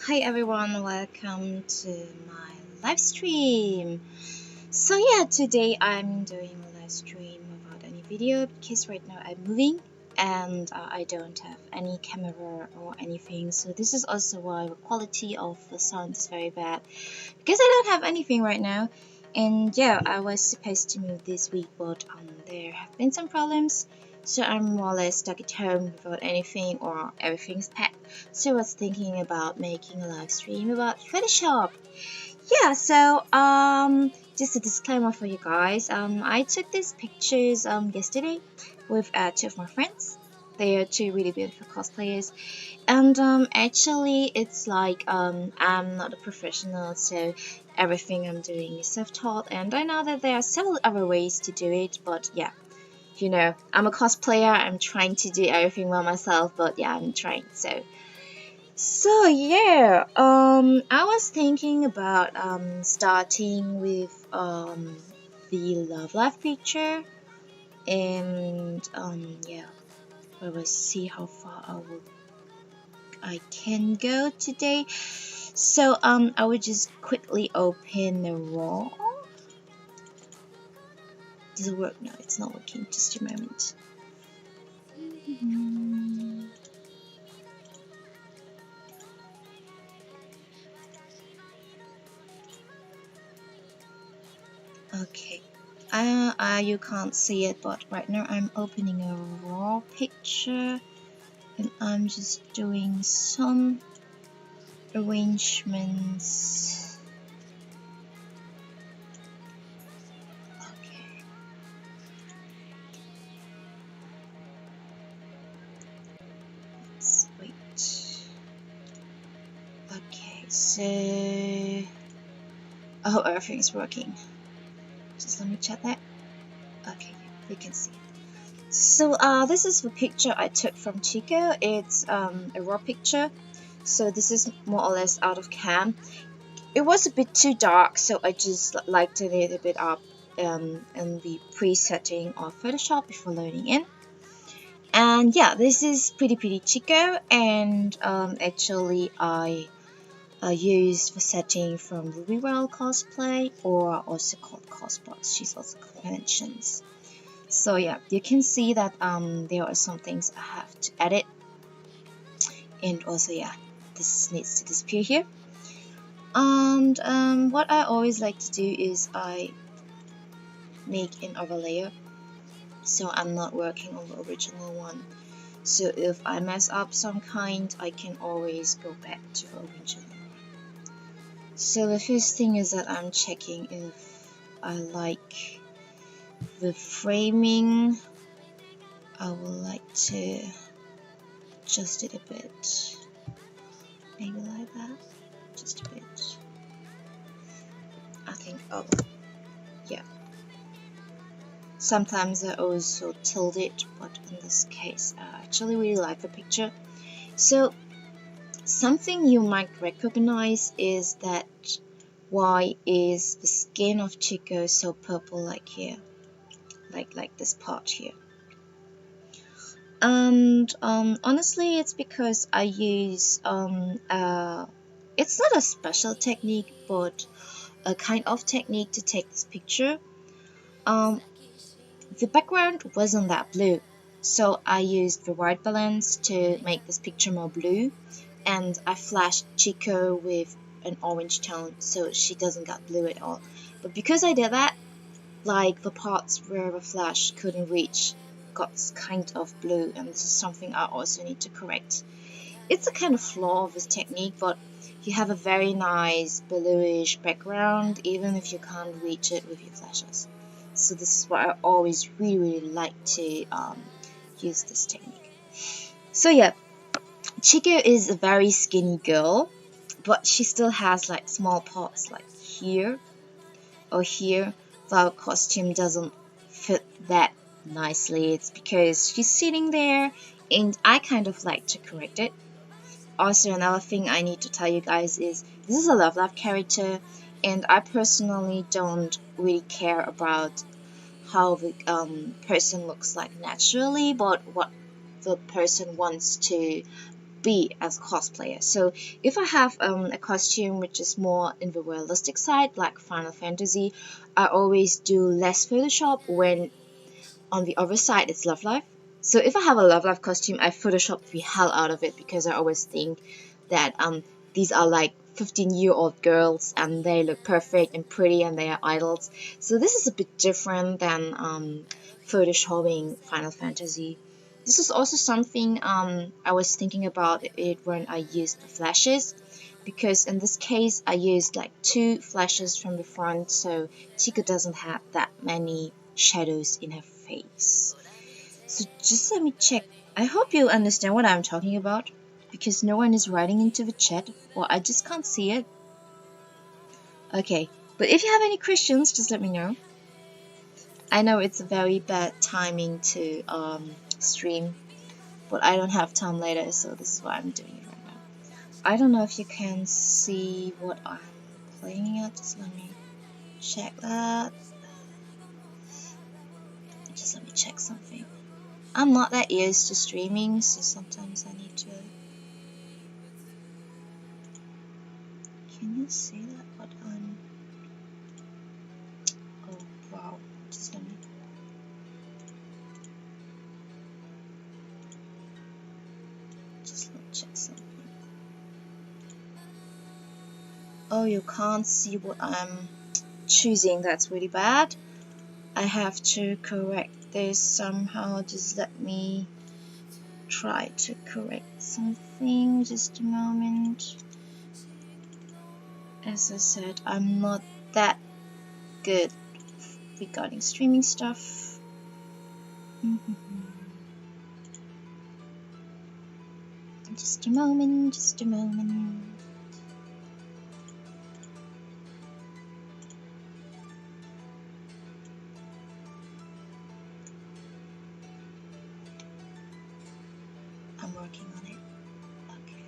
Hi everyone, welcome to my live stream. So yeah, today I'm doing a live stream without any video because right now I'm moving and I don't have any camera or anything. So this is also why the quality of the sound is very bad because I don't have anything right now. And yeah, I was supposed to move this week, but there have been some problems. So I'm more or less stuck at home without anything or everything's packed. So I was thinking about making a live stream about Photoshop. Yeah, so just a disclaimer for you guys. I took these pictures yesterday with two of my friends. They are two really beautiful cosplayers, and actually it's like I'm not a professional, so everything I'm doing is self-taught, and I know that there are several other ways to do it, but yeah, I'm a cosplayer. I'm trying to do everything by myself, but yeah, I'm trying. So yeah, I was thinking about starting with the love life picture, and yeah, we will see how far I can go today. So I will just quickly open the raw. Does it work? No, it's not working. Just a moment. Okay. You can't see it, but right now I'm opening a raw picture and I'm just doing some arrangements. Okay. Let's wait. Okay, so I hope everything's working. Just let me check that. Okay, you can see it. So this is the picture I took from Chiko. It's a raw picture. So this is more or less out of cam. It was a bit too dark, so I just lightened it a bit up in the presetting of Photoshop before loading in. And yeah, this is pretty Chiko, and actually I used the setting from Rubyrelle cosplay, or also called Cosbox. She's also conventions. So yeah, you can see that there are some things I have to edit, and also yeah, this needs to disappear here. And what I always like to do is I make an overlayer, so I'm not working on the original one. So if I mess up some kind, I can always go back to the original one. So the first thing is that I'm checking if I like the framing. I would like to adjust it a bit, maybe like that, just a bit. I think, oh yeah, sometimes I also tilt it, but in this case I actually really like the picture. So something you might recognize is that why is the skin of Chiko so purple like here, like this part here. And honestly it's because I use it's not a special technique, but a kind of technique to take this picture. The background wasn't that blue, so I used the white balance to make this picture more blue, and I flashed Chiko with an orange tone so she doesn't get blue at all. But because I did that, like the parts where the flash couldn't reach got kind of blue, and this is something I also need to correct. It's a kind of flaw of this technique, but you have a very nice bluish background even if you can't reach it with your flashes. So this is why I always really like to use this technique. So yeah, Chiko is a very skinny girl, but she still has like small parts like here or here. The costume doesn't fit that nicely. It's because she's sitting there and I kind of like to correct it. Also, another thing I need to tell you guys is this is a Love Live character, and I personally don't really care about how the person looks like naturally, but what the person wants to be as a cosplayer. So if I have a costume which is more in the realistic side, like Final Fantasy, I always do less Photoshop. When on the other side it's Love Live. So if I have a Love Live costume, I Photoshop the hell out of it because I always think that these are like 15-year-old girls and they look perfect and pretty and they are idols. So this is a bit different than photoshopping Final Fantasy. This is also something I was thinking about it when I used the flashes, because in this case I used like 2 flashes from the front, so Chiko doesn't have that many shadows in her face. So just let me check. I hope you understand what I'm talking about, because no one is writing into the chat, or I just can't see it. Okay, but if you have any questions, just let me know. I know it's a very bad timing to stream, but I don't have time later, so this is why I'm doing it right now. I don't know if you can see what I'm playing at. Just let me check that. Just let me check something. I'm not that used to streaming, so sometimes I need to... Can you see that? What I'm... Oh, wow. Just let me... Just let me check something. Oh, you can't see what I'm choosing. That's really bad. I have to correct this somehow. Just let me try to correct something. Just a moment. As I said, I'm not that good regarding streaming stuff. Just a moment, just a moment. I'm working on it. Okay.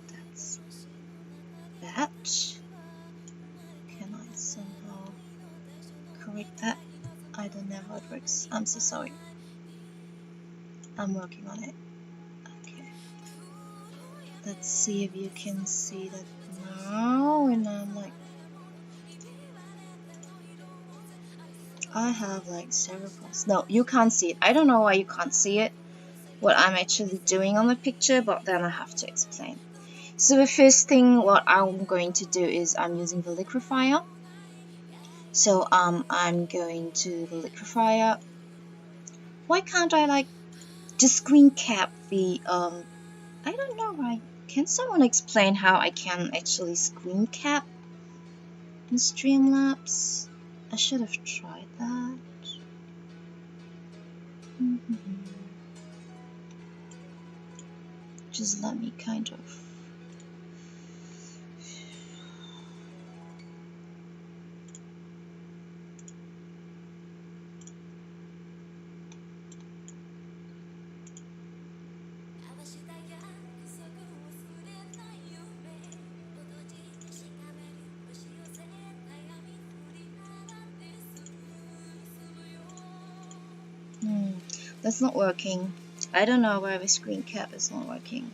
That's that. Can I somehow correct that? I don't know how it works. I'm so sorry. I'm working on it. Okay. Let's see if you can see that now. And I'm like, I have like several points. No, you can't see it. I don't know why you can't see it, what I'm actually doing on the picture, but then I have to explain. So the first thing what I'm going to do is I'm using the liquefier. So I'm going to the liquefier. Why can't I like just screen cap the I don't know why. Can someone explain how I can actually screen cap in Streamlabs? I should have tried that. Just let me kind of... That's not working. I don't know why the screen cap is not working.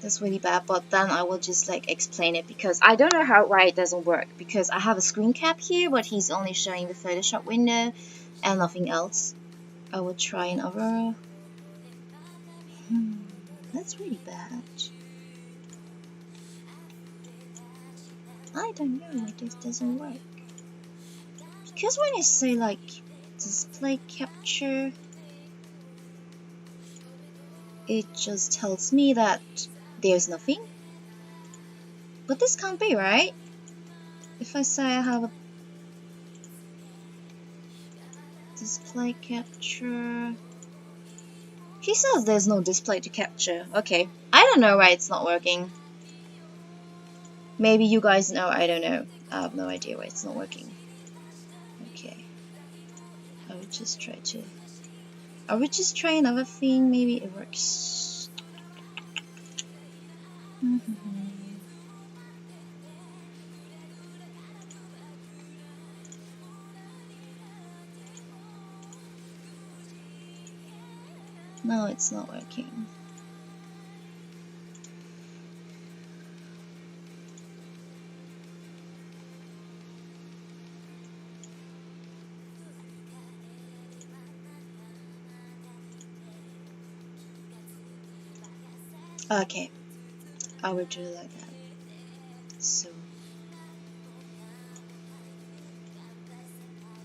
That's really bad, but then I will just like explain it, because I don't know why it doesn't work, because I have a screen cap here, but he's only showing the Photoshop window and nothing else. I will try another. That's really bad. I don't know why this doesn't work. Because when I say like display capture, it just tells me that there's nothing. But this can't be, right? If I say I have a display capture, he says there's no display to capture. Okay, I don't know why it's not working. Maybe you guys know, I don't know. I have no idea why it's not working. Okay, I would just try another thing, maybe it works. No, it's not working. Okay, I will do it like that. So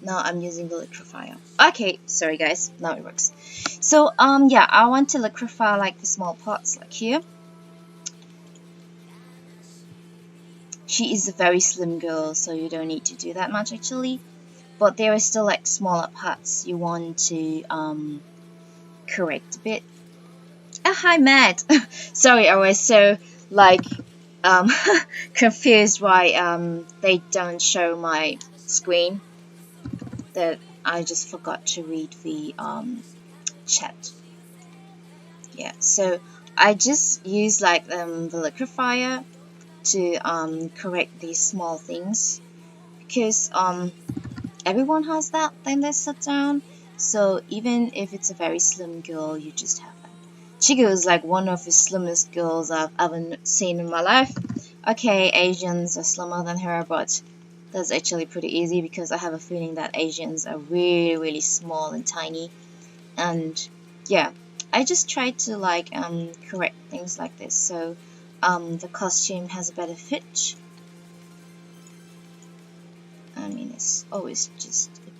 now I'm using the liquefier. Okay, sorry guys, now it works. So yeah, I want to liquefy like the small parts like here. She is a very slim girl, so you don't need to do that much actually. But there are still like smaller parts you want to correct a bit. Oh, hi Matt. Sorry, I was so like confused why they don't show my screen, that I just forgot to read the chat. Yeah, so I just use like the liquefier to correct these small things, because everyone has that when they sit down. So even if it's a very slim girl, you just have that. Chiko is like one of the slimmest girls I've ever seen in my life. Okay, Asians are slimmer than her, but that's actually pretty easy because I have a feeling that Asians are really, really small and tiny. And yeah, I just try to like correct things like this so the costume has a better fit. I mean, it's always just a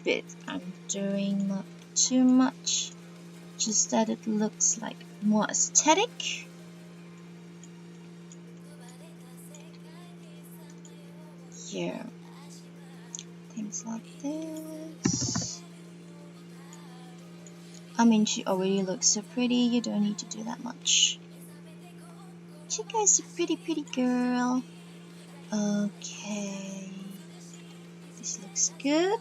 bit I'm doing, not too much, just that it looks like more aesthetic. Yeah, things like this. I mean, she already looks so pretty, you don't need to do that much. Chika is a pretty girl. Okay, this looks good.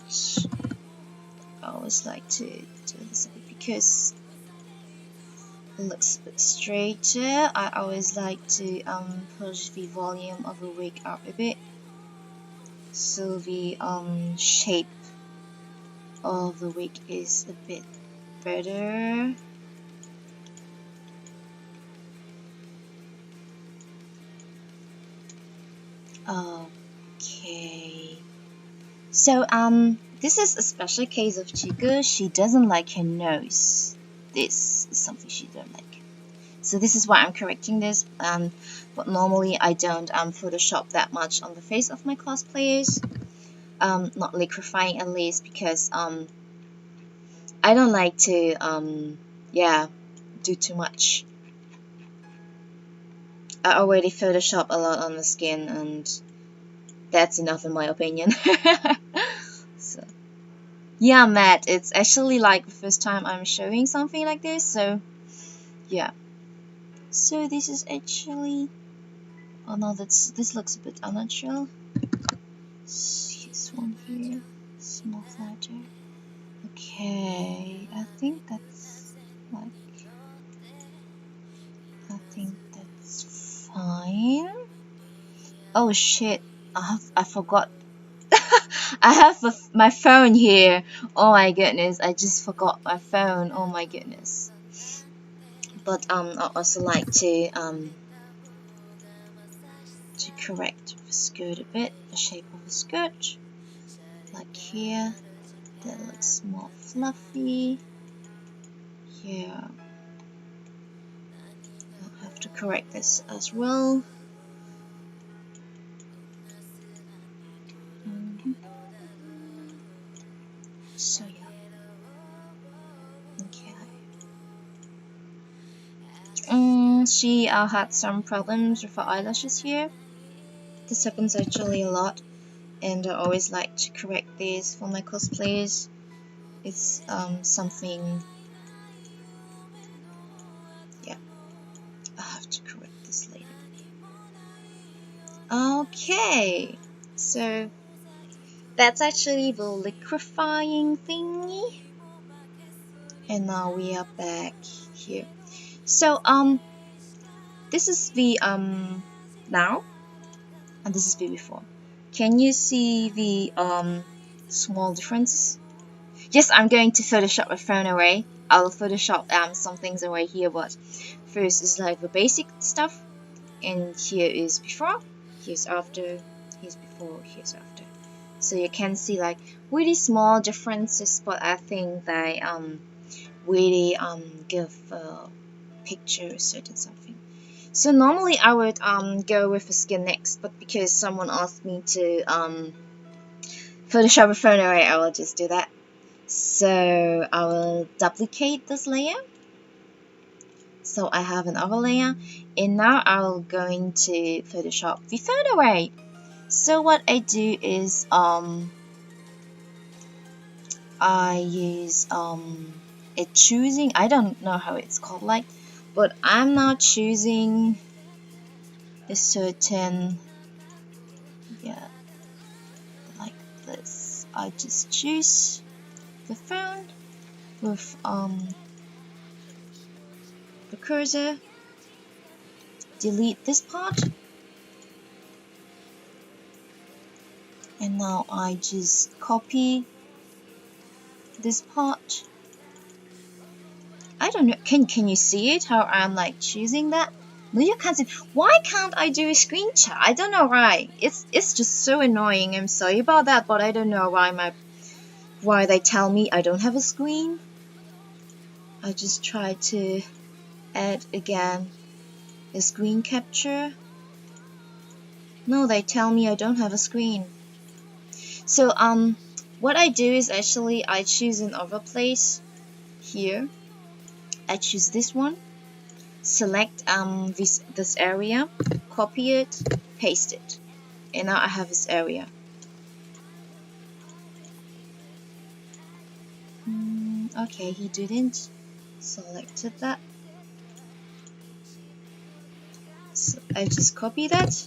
I always like to do this a bit because it looks a bit straighter. I always like to push the volume of the wig up a bit so the shape of the wig is a bit better. Okay, so this is a special case of Chiko. She doesn't like her nose. This is something she don't like. So this is why I'm correcting this. But normally I don't Photoshop that much on the face of my cosplayers. Not liquefying at least, because I don't like to yeah, do too much. I already Photoshop a lot on the skin, and that's enough in my opinion. So yeah, Matt, it's actually like the first time I'm showing something like this, so yeah. So this is actually, oh no, this looks a bit unnatural. This one here, small flatter. Okay, I think that's fine. Oh shit, I forgot. I have my phone here. Oh my goodness, I just forgot my phone. Oh my goodness. But I also like to correct the skirt a bit, the shape of the skirt. Like here, that looks more fluffy. Here, correct this as well. So yeah. Okay. She had some problems with her eyelashes here. This happens actually a lot, and I always like to correct this for my cosplays. It's something. Yeah, I have to correct this later. Okay, so that's actually the liquefying thingy, and now we are back here. So this is the now, and this is the before. Can you see the small differences? Yes, I'm going to Photoshop my phone away. I'll Photoshop some things away here, but first is like the basic stuff, and here is before, here's after, here's before, here's after. So you can see like really small differences, but I think they really give a picture a certain something. So normally I would go with the skin next, but because someone asked me to Photoshop a phone array, I will just do that. So I will duplicate this layer. So I have another layer, and now I'm going to Photoshop the phone array. So what I do is I use a choosing, I don't know how it's called like, but I'm now choosing a certain, yeah, like this. I just choose the phone with the cursor, delete this part, and now I just copy this part. I don't know, can you see it how I'm like choosing that? No, you can't see. Why can't I do a screenshot? I don't know why. It's just so annoying. I'm sorry about that, but I don't know why they tell me I don't have a screen. I just try to add again a screen capture. No, they tell me I don't have a screen. So what I do is actually I choose another place here. I choose this one, select this area, copy it, paste it, and now I have this area. Okay, he didn't selected that, so I just copy that,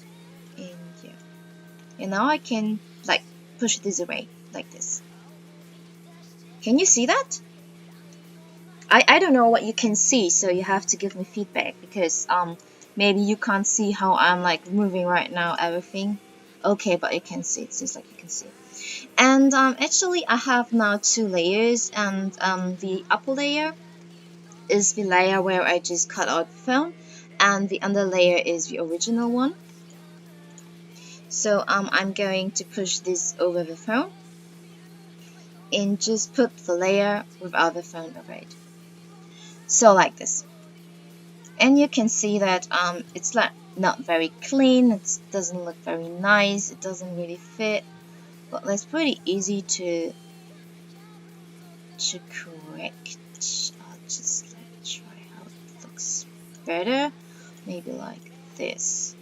and yeah, and now I can like push this away like this. Can you see that? I don't know what you can see, so you have to give me feedback, because maybe you can't see how I'm like moving right now, everything. Okay, but you can see, it seems like you can see. And actually I have now two layers, and the upper layer is the layer where I just cut out the phone, and the under layer is the original one. So I'm going to push this over the phone and just put the layer without the phone over it. So like this. And you can see that it's like not very clean, it doesn't look very nice, it doesn't really fit, but that's pretty easy to correct. I'll just like try how it looks better, maybe like this.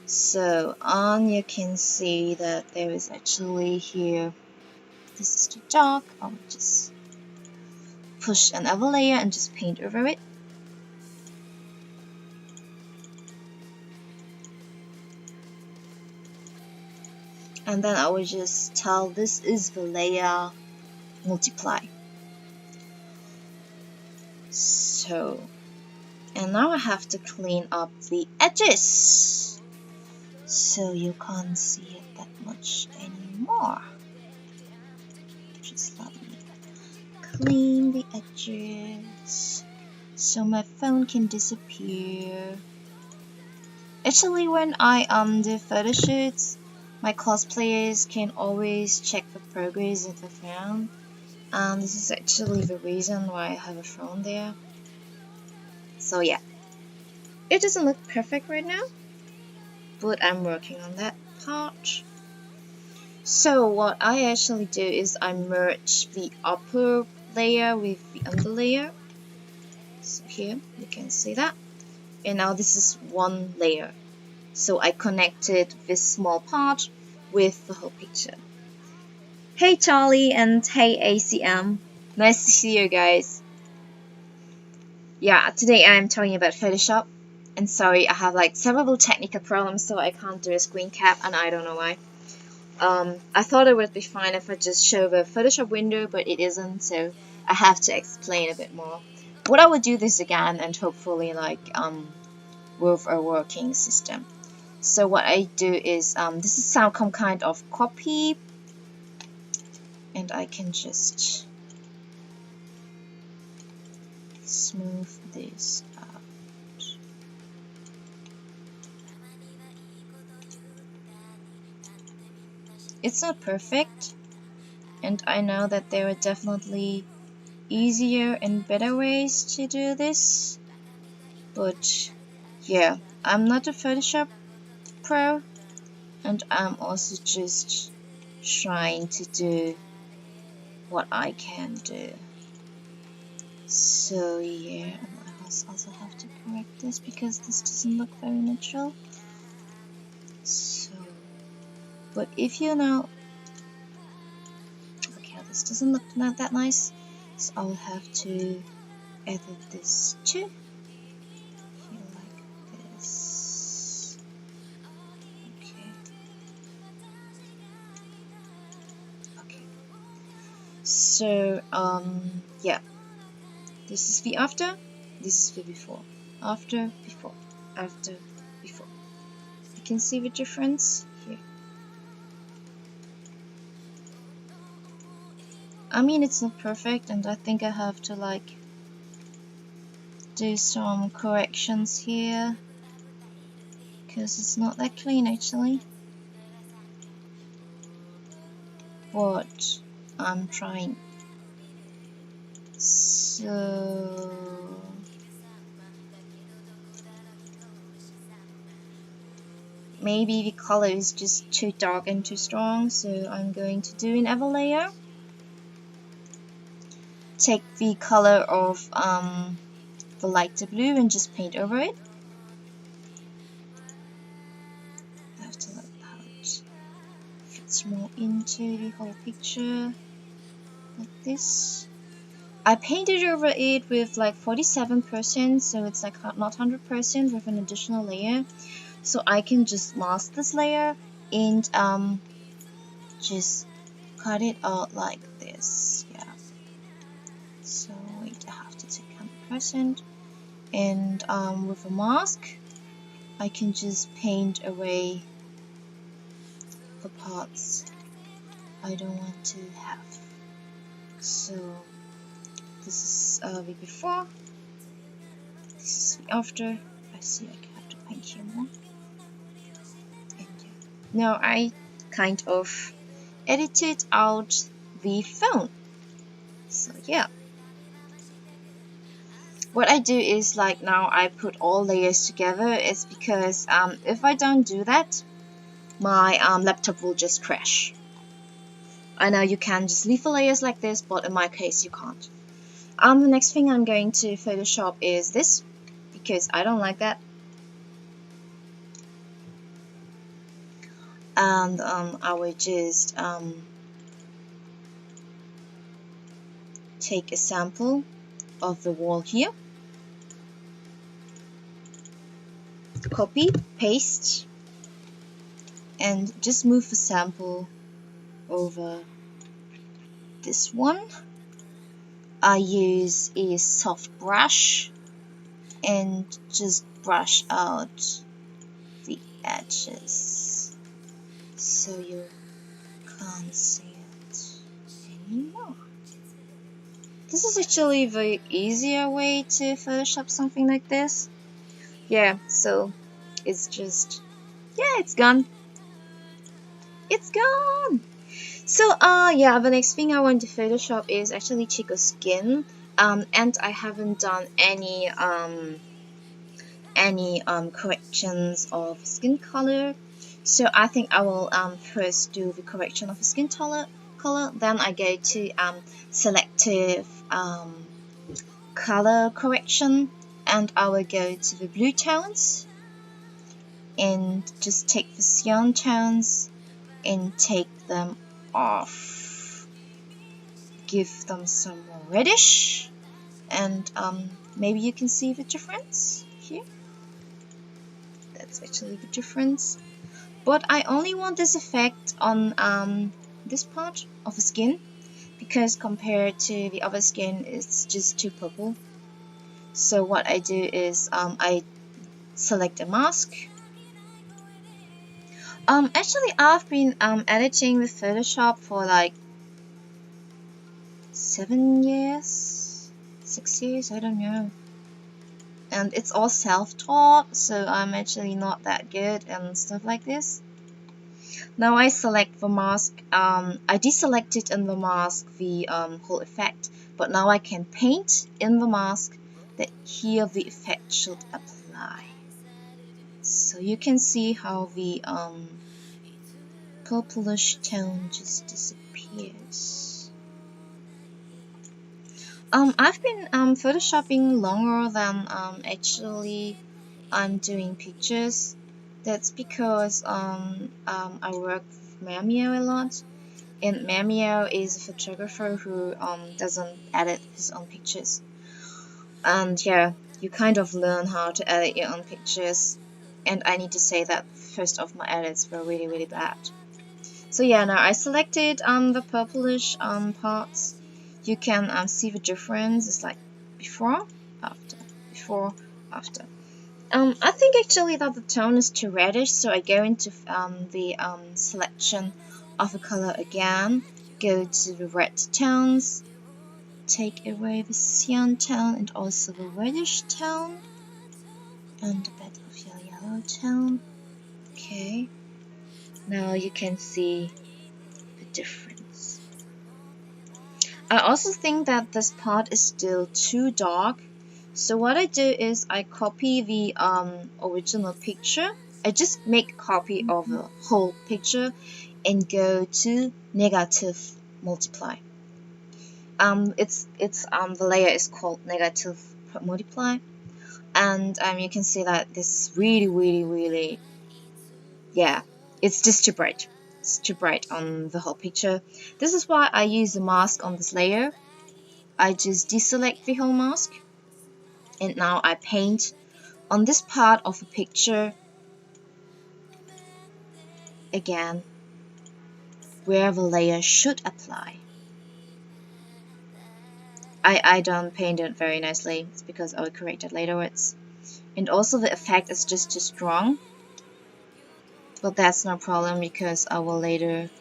So you can see that there is actually here, this is too dark, I'll just push another layer and just paint over it. And then I will just tell this is the layer multiply. So, and now I have to clean up the edges, so you can't see it that much anymore. Just let me clean the edges so my phone can disappear. Actually, when I do photo shoots, my cosplayers can always check the progress of the phone. This is actually the reason why I have a phone there. So yeah. It doesn't look perfect right now, but I'm working on that part. So what I actually do is I merge the upper layer with the under layer. So here you can see that. And now this is one layer. So I connected this small part with the whole picture. Hey Charlie and hey ACM. Nice to see you guys. Yeah, today I'm talking about Photoshop. And sorry, I have like several technical problems, so I can't do a screen cap, and I don't know why. I thought it would be fine if I just show the Photoshop window, but it isn't, so I have to explain a bit more. But I will do this again, and hopefully like with a working system. So what I do is this is some kind of copy, and I can just smooth this out. It's not perfect, and I know that there are definitely easier and better ways to do this, but yeah, I'm not a Photoshop pro, and I'm also just trying to do what I can do. So yeah, and I also have to correct this because this doesn't look very natural. So, but if you know, okay, this doesn't look not that nice, so I'll have to edit this too. Here like this. Okay. Okay. So yeah. This is the after, this is the before. After, before, after, before. You can see the difference here. I mean, it's not perfect, and I think I have to like do some corrections here because it's not that clean actually. But I'm trying. So maybe the color is just too dark and too strong, so I'm going to do another layer. Take the color of the lighter blue and just paint over it. I have to like how it fits more into the whole picture, like this. I painted over it with like 47%, so it's like not 100% with an additional layer. So I can just mask this layer and just cut it out like this. Yeah. So wait, I have to take 100%, and with a mask, I can just paint away the parts I don't want to have. So this is the before, this is the after. I see I have to paint here more. And yeah. Now I kind of edited out the phone. So yeah. What I do is like now I put all layers together. It's because if I don't do that, my laptop will just crash. I know you can just leave the layers like this, but in my case you can't. The next thing I'm going to Photoshop is this, because I don't like that. And I will just take a sample of the wall here, copy, paste, and just move the sample over this one. I use a soft brush and just brush out the edges so you can't see it anymore. This is actually the easier way to Photoshop something like this. Yeah, so it's just, yeah, it's gone. It's gone! So, yeah, the next thing I want to Photoshop is actually Chiko's skin. And I haven't done any, any corrections of skin color. So I think I will first do the correction of the skin color. Then I go to selective color correction, and I will go to the blue tones and just take the cyan tones and take them off, give them some more reddish, and maybe you can see the difference here. That's actually the difference, but I only want this effect on this part of the skin, because compared to the other skin it's just too purple. So what I do is I select a mask. Actually I've been editing with Photoshop for like 7 years, 6 years, I don't know. And it's all self-taught, so I'm actually not that good and stuff like this. Now I select the mask. I deselected in the mask the whole effect, but now I can paint in the mask that here the effect should apply. So you can see how the purplish tone just disappears. I've been photoshopping longer than actually I'm doing pictures. That's because I work with Mamio a lot, and Mamio is a photographer who doesn't edit his own pictures. And yeah, you kind of learn how to edit your own pictures. And I need to say that first of my edits were really bad. So yeah, now I selected the purplish parts. You can see the difference. It's like before, after, before, after. I think actually that the tone is too reddish, so I go into the selection of the color again, go to the red tones, take away the cyan tone and also the reddish tone, and a bit of your yellow tone. Okay, now you can see the difference. I also think that this part is still too dark. So what I do is I copy the original picture. I just make a copy of the whole picture and go to negative multiply. The layer is called negative multiply, and you can see that this is really, yeah, it's just too bright. It's too bright on the whole picture. This is why I use a mask on this layer. I just deselect the whole mask, and now I paint on this part of the picture again where the layer should apply. I don't paint it very nicely. It's because I will correct it laterwards. And also the effect is just too strong. But that's no problem because I will later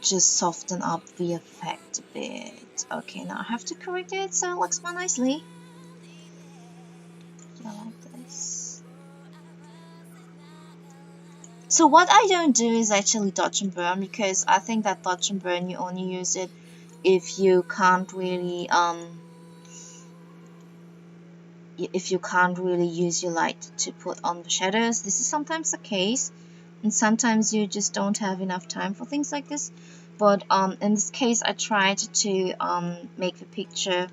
just soften up the effect a bit. Okay, now I have to correct it so it looks more nicely. Yeah, like this. So what I don't do is actually dodge and burn, because I think that dodge and burn you only use it if you can't really use your light to put on the shadows. This is sometimes the case, and sometimes you just don't have enough time for things like this. But in this case I tried to make the picture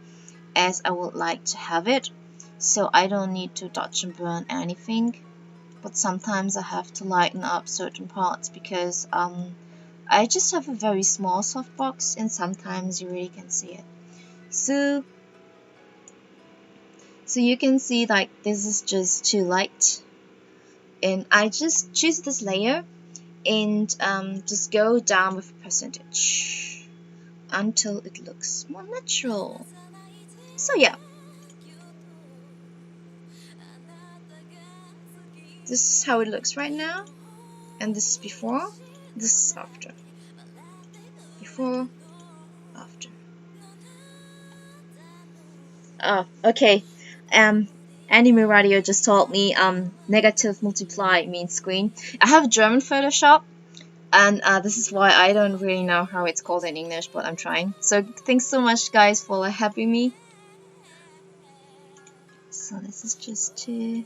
as I would like to have it, so I don't need to dodge and burn anything. But sometimes I have to lighten up certain parts because I just have a very small softbox, and sometimes you really can see it. So you can see like this is just too light, and I just choose this layer and just go down with percentage until it looks more natural. So yeah, this is how it looks right now, and this is before, this is after. Before, after. Oh, okay. Anime Radio just told me negative multiply means screen. I have German Photoshop, and this is why I don't really know how it's called in English, but I'm trying. So thanks so much guys for helping me. So this is just to,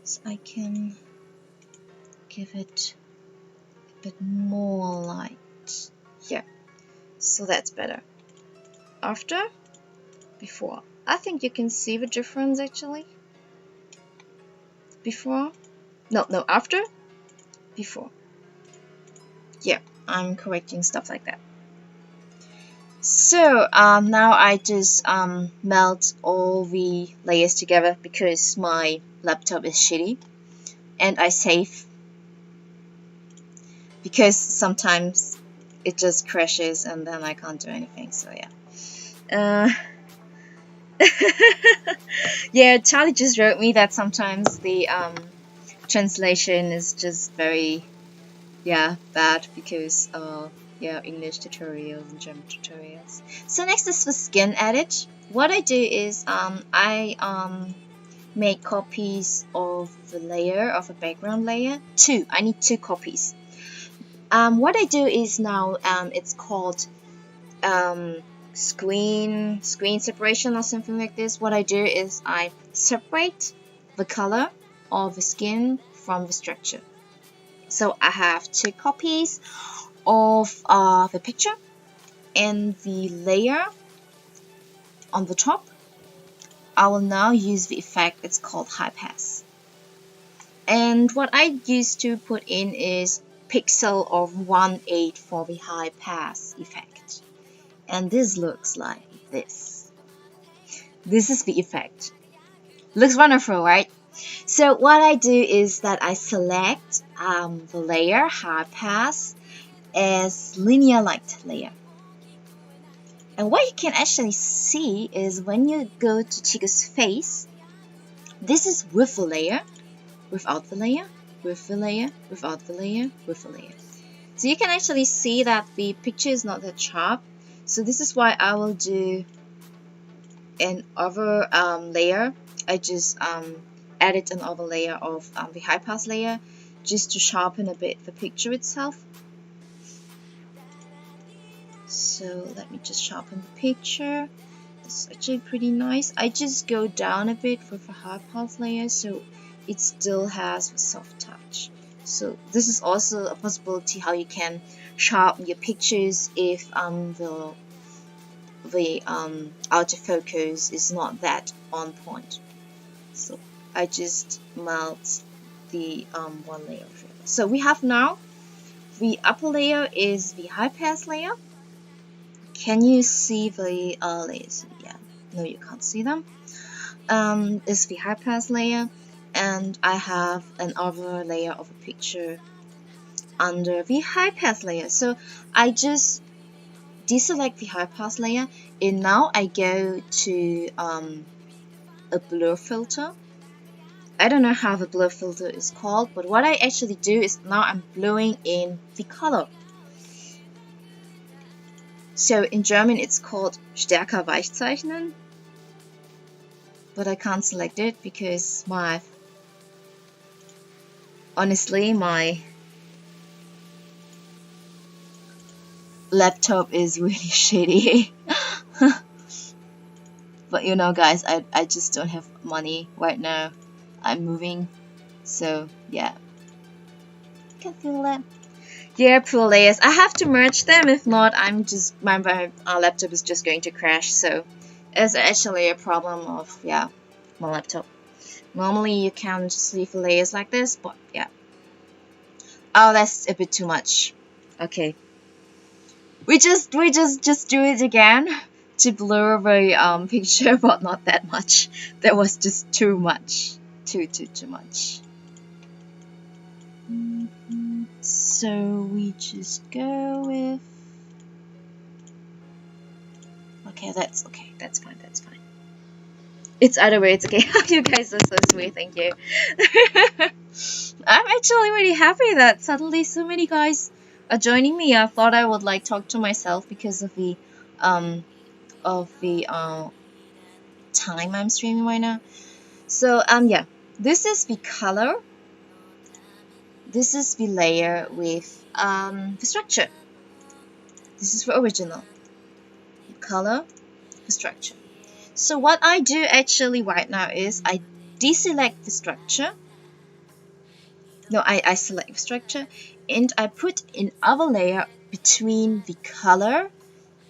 so I can give it a bit more light. Yeah, so that's better. After, before. I think you can see the difference actually. Before, no, after, before. Yeah, I'm correcting stuff like that. So now I just melt all the layers together because my laptop is shitty, and I save because sometimes it just crashes and then I can't do anything. So yeah. Yeah, Charlie just wrote me that sometimes the translation is just very bad because English tutorials and German tutorials. So next is the skin edit. What I do is I make copies of the layer, of a background layer. I need two copies. What I do is now it's called screen separation or something like this. What I do is I separate the color of the skin from the structure. So I have two copies of the picture, and the layer on the top I will now use the effect. It's called high pass, and what I used to put in is pixel of 1/8 for the high pass effect, and this looks like this. This is the effect. Looks wonderful, right? So what I do is that I select the layer high pass as linear light layer. And what you can actually see is when you go to Chiko's face, this is with the layer, without the layer, with the layer, without the layer, with the layer. So you can actually see that the picture is not that sharp. So this is why I will do another layer. I just added another layer of the high pass layer just to sharpen a bit the picture itself. So let me just sharpen the picture. It's actually pretty nice. I just go down a bit with the high pass layer so it still has a soft touch. So this is also a possibility how you can sharpen your pictures if the autofocus is not that on point. So I just melt the one layer of it. So we have now the upper layer is the high pass layer. Can you see the layers? Yeah, no, you can't see them. It's the high pass layer, and I have another layer of a picture under the high pass layer. So I just deselect the high pass layer, and now I go to a blur filter. I don't know how the blur filter is called, but what I actually do is now I'm blurring in the color. So in German it's called stärker weichzeichnen, but I can't select it because honestly my laptop is really shitty. But you know guys, I just don't have money right now. I'm moving, so yeah. You can feel that. Yeah, poor layers. I have to merge them, if not I'm just my laptop is just going to crash. So it's actually a problem of my laptop. Normally you can just leave the layers like this, but yeah. Oh, that's a bit too much. Okay. We just do it again to blur the picture, but not that much. That was just too much. Too much. So we just go with that's fine. It's either way, it's okay. You guys are so sweet, thank you. I'm actually really happy that suddenly so many guys are joining me. I thought I would like talk to myself because of the time I'm streaming right now. So yeah, this is the color. This is the layer with the structure. This is the original color, the structure. So what I do actually right now is I deselect the structure. No, I select the structure and I put another layer between the color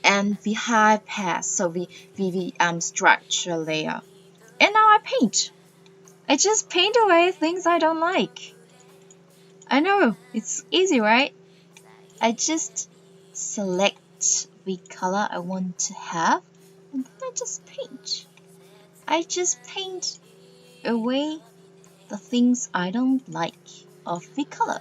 and the high pass, so the structure layer. And now I paint. I just paint away things I don't like. I know, it's easy, right? I just select the color I want to have and then I just paint. I just paint away the things I don't like of the color.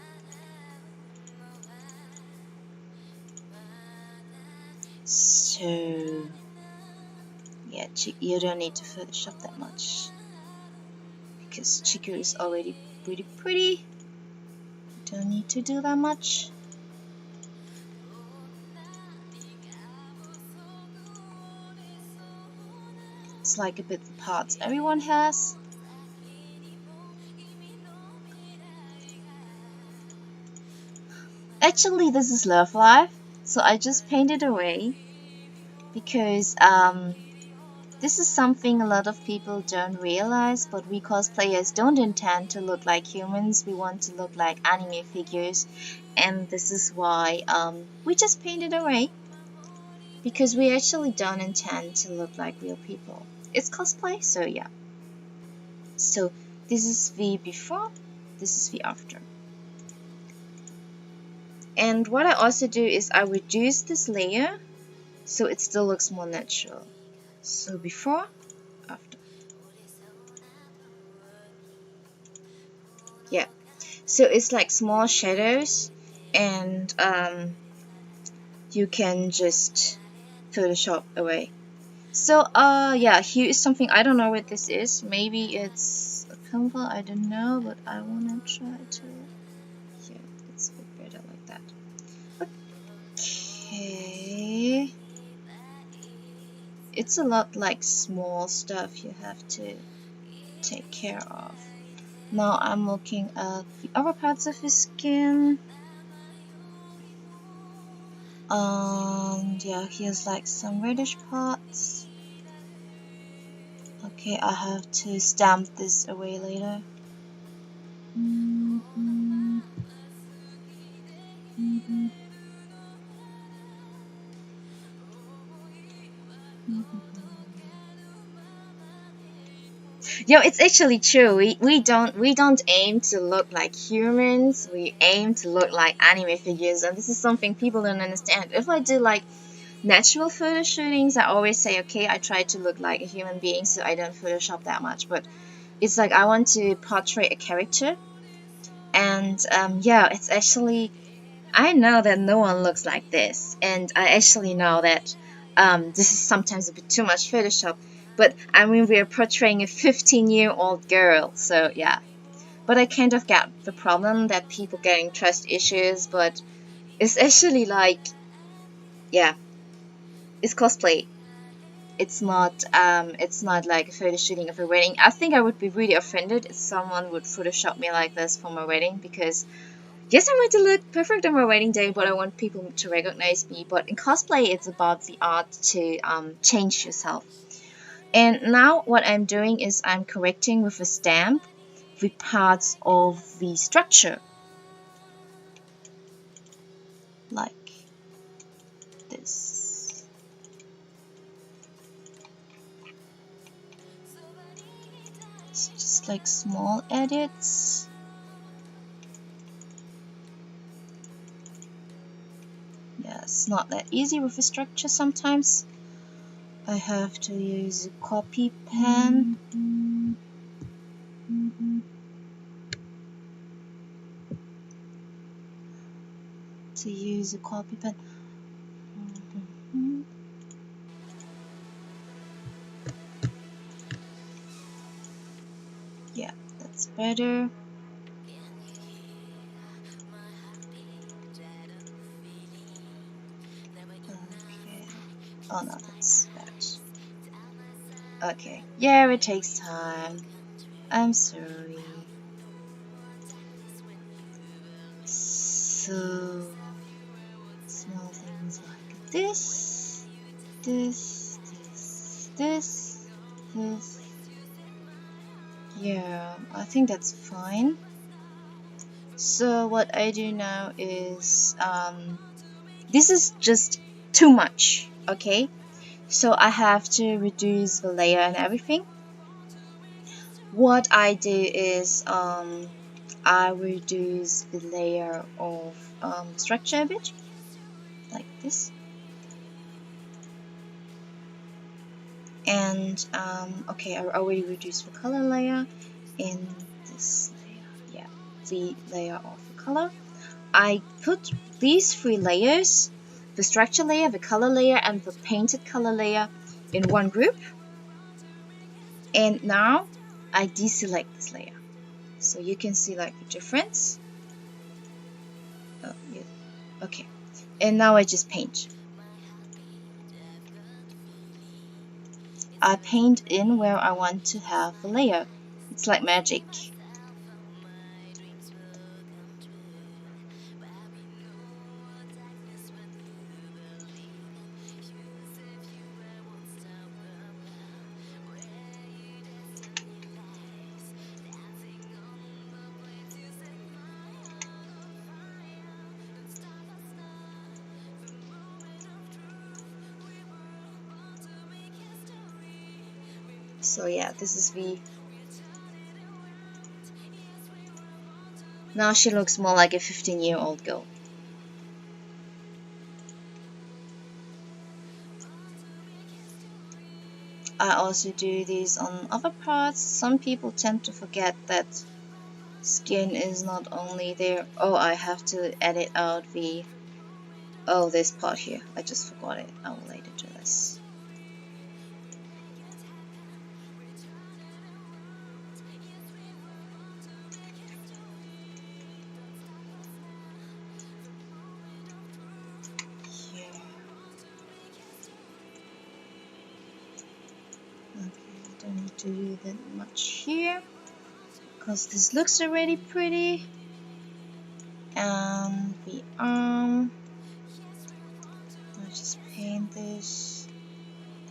So yeah, you don't need to Photoshop that much because Chiko is already pretty pretty. Don't need to do that much. It's like a bit the parts everyone has. Actually, this is Love Life, so I just painted away because this is something a lot of people don't realize, but we cosplayers don't intend to look like humans. We want to look like anime figures, and this is why we just painted away because we actually don't intend to look like real people. It's cosplay, so yeah. So this is the before, this is the after. And what I also do is I reduce this layer so it still looks more natural. So before, after. Yeah. So it's like small shadows and you can just Photoshop away. So yeah, here is something I don't know what this is. Maybe it's a Canva, I don't know, but I wanna try to. Yeah, it's a bit better like that. Okay. It's a lot like small stuff you have to take care of. Now I'm looking at the other parts of his skin. And yeah, he has like some reddish parts. Okay, I have to stamp this away later. Yo, it's actually true. We don't aim to look like humans. We aim to look like anime figures, and this is something people don't understand. If I do like natural photo shootings, I always say, okay, I try to look like a human being, so I don't Photoshop that much. But it's like I want to portray a character, and yeah, it's actually I know that no one looks like this, and I actually know that this is sometimes a bit too much Photoshop. But I mean, we're portraying a 15-year-old girl, so yeah. But I kind of get the problem that people getting trust issues, but it's actually like, yeah, it's cosplay. It's not like a photo shooting of a wedding. I think I would be really offended if someone would Photoshop me like this for my wedding because yes, I want to look perfect on my wedding day, but I want people to recognize me. But in cosplay, it's about the art to change yourself. And now what I'm doing is I'm correcting with a stamp the parts of the structure. Like this. It's just like small edits. Yeah, it's not that easy with a structure sometimes. I have to use a copy pen. To use a copy pen. Yeah, that's better. Okay. Oh no, that's bad. Okay. Yeah, it takes time. I'm sorry. So, small things like this, this, this, this. this. Yeah, I think that's fine. So what I do now is this is just too much, okay? So I have to reduce the layer and everything. What I do is I reduce the layer of structure a bit, like this. And okay, I already reduced the color layer in this layer. Yeah, the layer of the color. I put these three layers, the structure layer, the color layer, and the painted color layer in one group. And now I deselect this layer. So you can see like the difference. Oh, yeah. Okay. And now I just paint. I paint in where I want to have the layer. It's like magic. So yeah, this is the... Now she looks more like a 15-year-old girl. I also do these on other parts. Some people tend to forget that skin is not only there. Oh, I have to edit out the... Oh, this part here. I just forgot it. I will later do this. Here. Okay, I don't need to do that much here, because this looks already pretty. And the arm, I just paint this.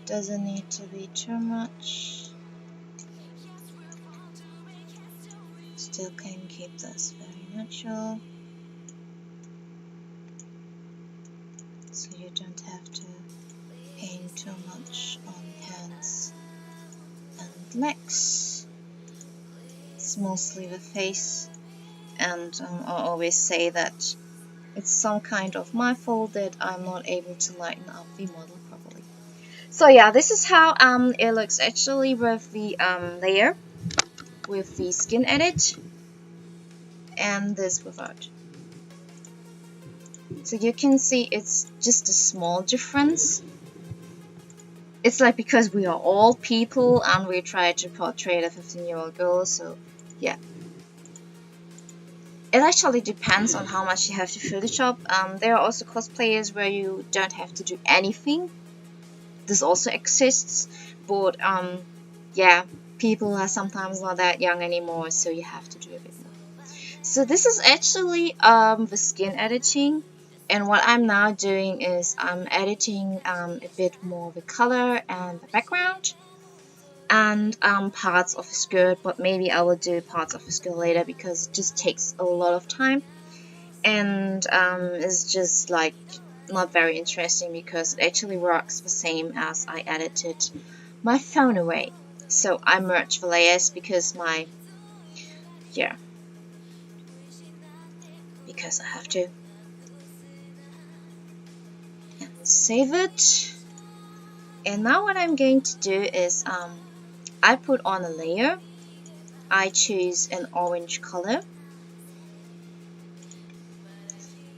Doesn't need to be too much. Still can keep this very natural, so you don't have to paint too much on hands and legs. It's mostly the face, and I always say that it's some kind of my fault that I'm not able to lighten up the model properly. So yeah, this is how it looks actually with the layer, with the skin edit, and this without. So you can see it's just a small difference. It's like because we are all people and we try to portray a 15-year-old girl, so yeah. It actually depends on how much you have to Photoshop. There are also cosplayers where you don't have to do anything. This also exists, but yeah, people are sometimes not that young anymore, so you have to do a bit more. So this is actually the skin editing, and what I'm now doing is I'm editing a bit more the color and the background, and parts of the skirt, but maybe I will do parts of the skirt later because it just takes a lot of time, and it's just like not very interesting because it actually works the same as I edited my phone away. So I merged the layers because because I have to. And save it. And now what I'm going to do is I put on a layer. I choose an orange color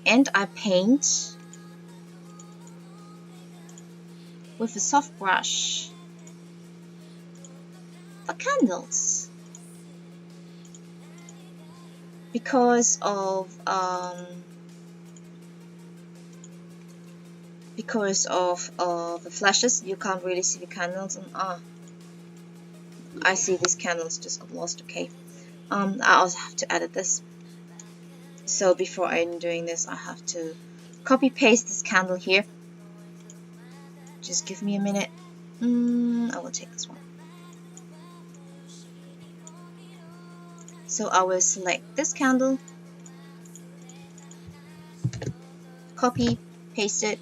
and I paint with a soft brush the candles because of the flashes. You can't really see the candles, and I see these candles just got lost. Okay, I also have to edit this. So before I'm doing this, I have to copy paste this candle here. Just give me a minute. I will take this one. So I will select this candle, copy, paste it,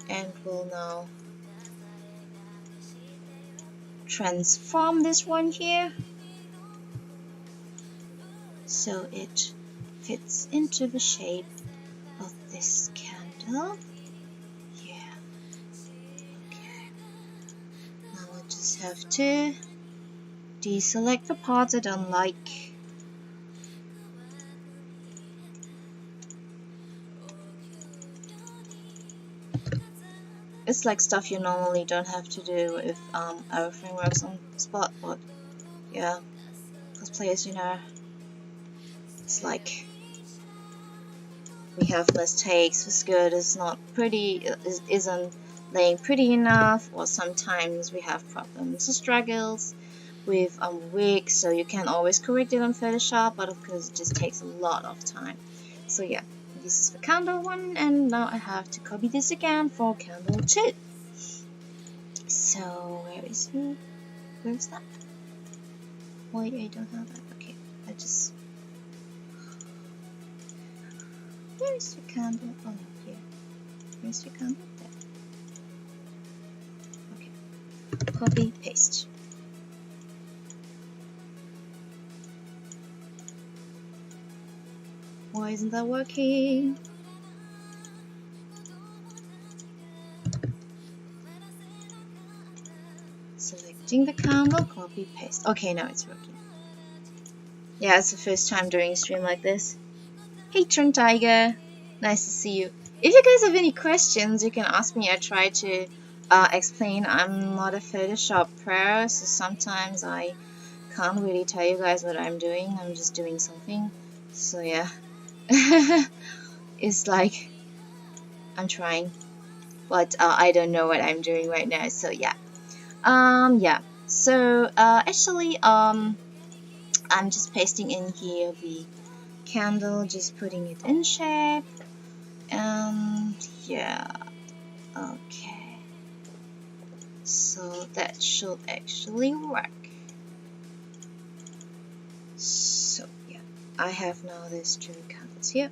and will now transform this one here so it fits into the shape of this candle. Yeah, okay. Now I just have to deselect the parts I don't like. It's like stuff you normally don't have to do if our frameworks on spot, but yeah, cosplayers, you know, it's like we have mistakes. The skirt is not pretty, isn't laying pretty enough, or sometimes we have problems or struggles with wig, so you can always correct it on Photoshop, but of course it just takes a lot of time. So yeah, this is the candle one, and now I have to copy this again for candle 2. So where is he? Where's that? Why I don't have that? Okay, I just... Where is the candle? Oh no, here. Where's the candle? There. Okay. Copy, paste. Why isn't that working? Selecting the candle, copy, paste. Okay, now it's working. Yeah, it's the first time doing a stream like this. Hey Tron Tiger, nice to see you. If you guys have any questions, you can ask me. I try to explain. I'm not a Photoshop pro, so sometimes I can't really tell you guys what I'm doing. I'm just doing something. So yeah, it's like I'm trying, but I don't know what I'm doing right now. So yeah, yeah. So actually, I'm just pasting in here the candle, just putting it in shape, and yeah, okay, so that should actually work. So yeah, I have now these 2 candles here.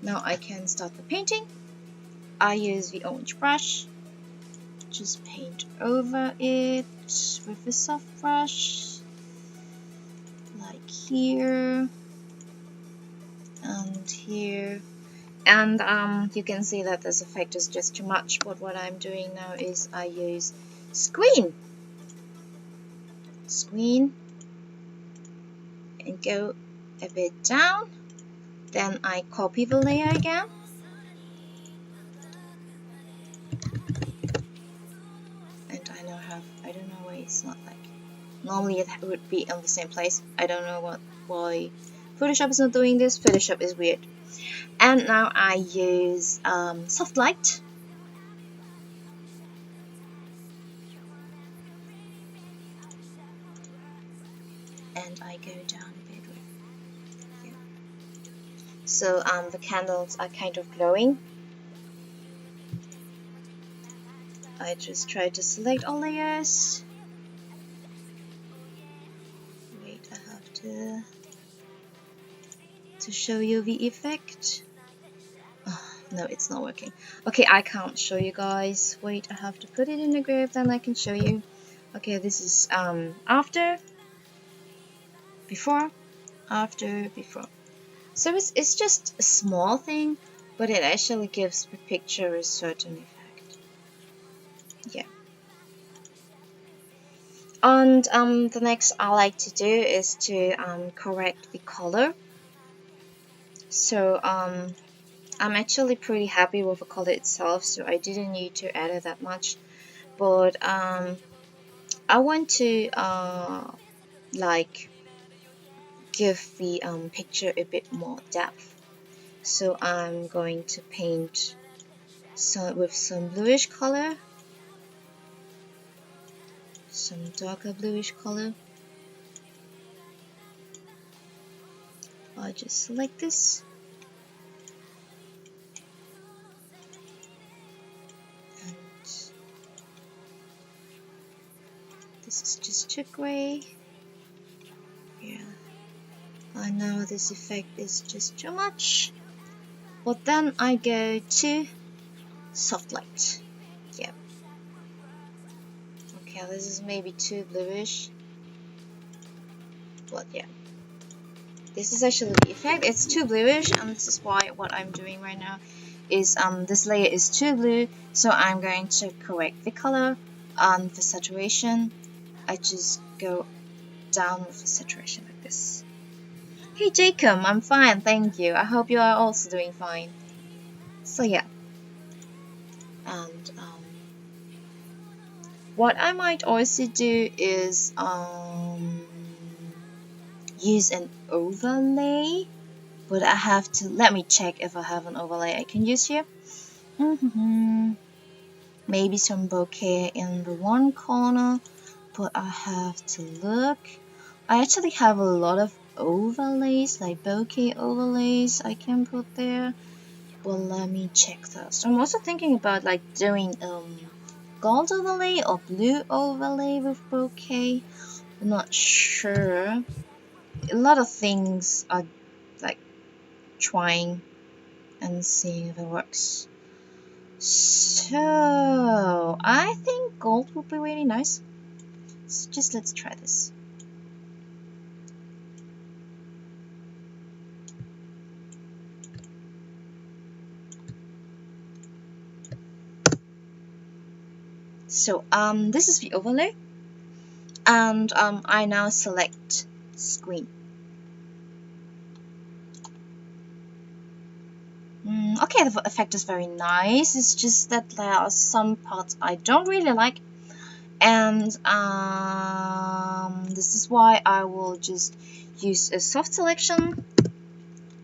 Now I can start the painting. I use the orange brush, just paint over it with a soft brush, like here and here. And you can see that this effect is just too much, but what I'm doing now is I use screen and go a bit down, then I copy the layer again, and I now have, I don't know why it's not like, normally it would be in the same place. I don't know why Photoshop is not doing this. Photoshop is weird. And now I use soft light, and I go down a bit with here. So the candles are kind of glowing. I just try to select all layers. Wait, I have to show you the effect. Oh, no, it's not working. Okay, I can't show you guys. Wait, I have to put it in the group, then I can show you. Okay, this is after, before, after, before. So it's just a small thing, but it actually gives the picture a certain effect. Yeah. And the next I like to do is to correct the color. So I'm actually pretty happy with the color itself, so I didn't need to add it that much. But I want to like give the picture a bit more depth. So I'm going to paint with some bluish color, some darker bluish color. I'll just select this. And this is just too gray. Yeah. I know this effect is just too much. But then I go to soft light. Yep. Okay, this is maybe too bluish. But yeah. This is actually the effect. It's too bluish, and this is why what I'm doing right now is this layer is too blue, so I'm going to correct the color. For saturation, I just go down with the saturation like this. Hey Jacob, I'm fine, thank you. I hope you are also doing fine. So yeah, and what I might also do is use an overlay, but I have to let me check if I have an overlay I can use here. Maybe some bokeh in the one corner, but I have to look. I actually have a lot of overlays, like bokeh overlays I can put there. Well, let me check those. I'm also thinking about like doing gold overlay or blue overlay with bokeh. I'm not sure. A lot of things are like trying and seeing if it works. So I think gold would be really nice. So just let's try this. So this is the overlay, and I now select screen. Okay, the effect is very nice. It's just that there are some parts I don't really like, and this is why I will just use a soft selection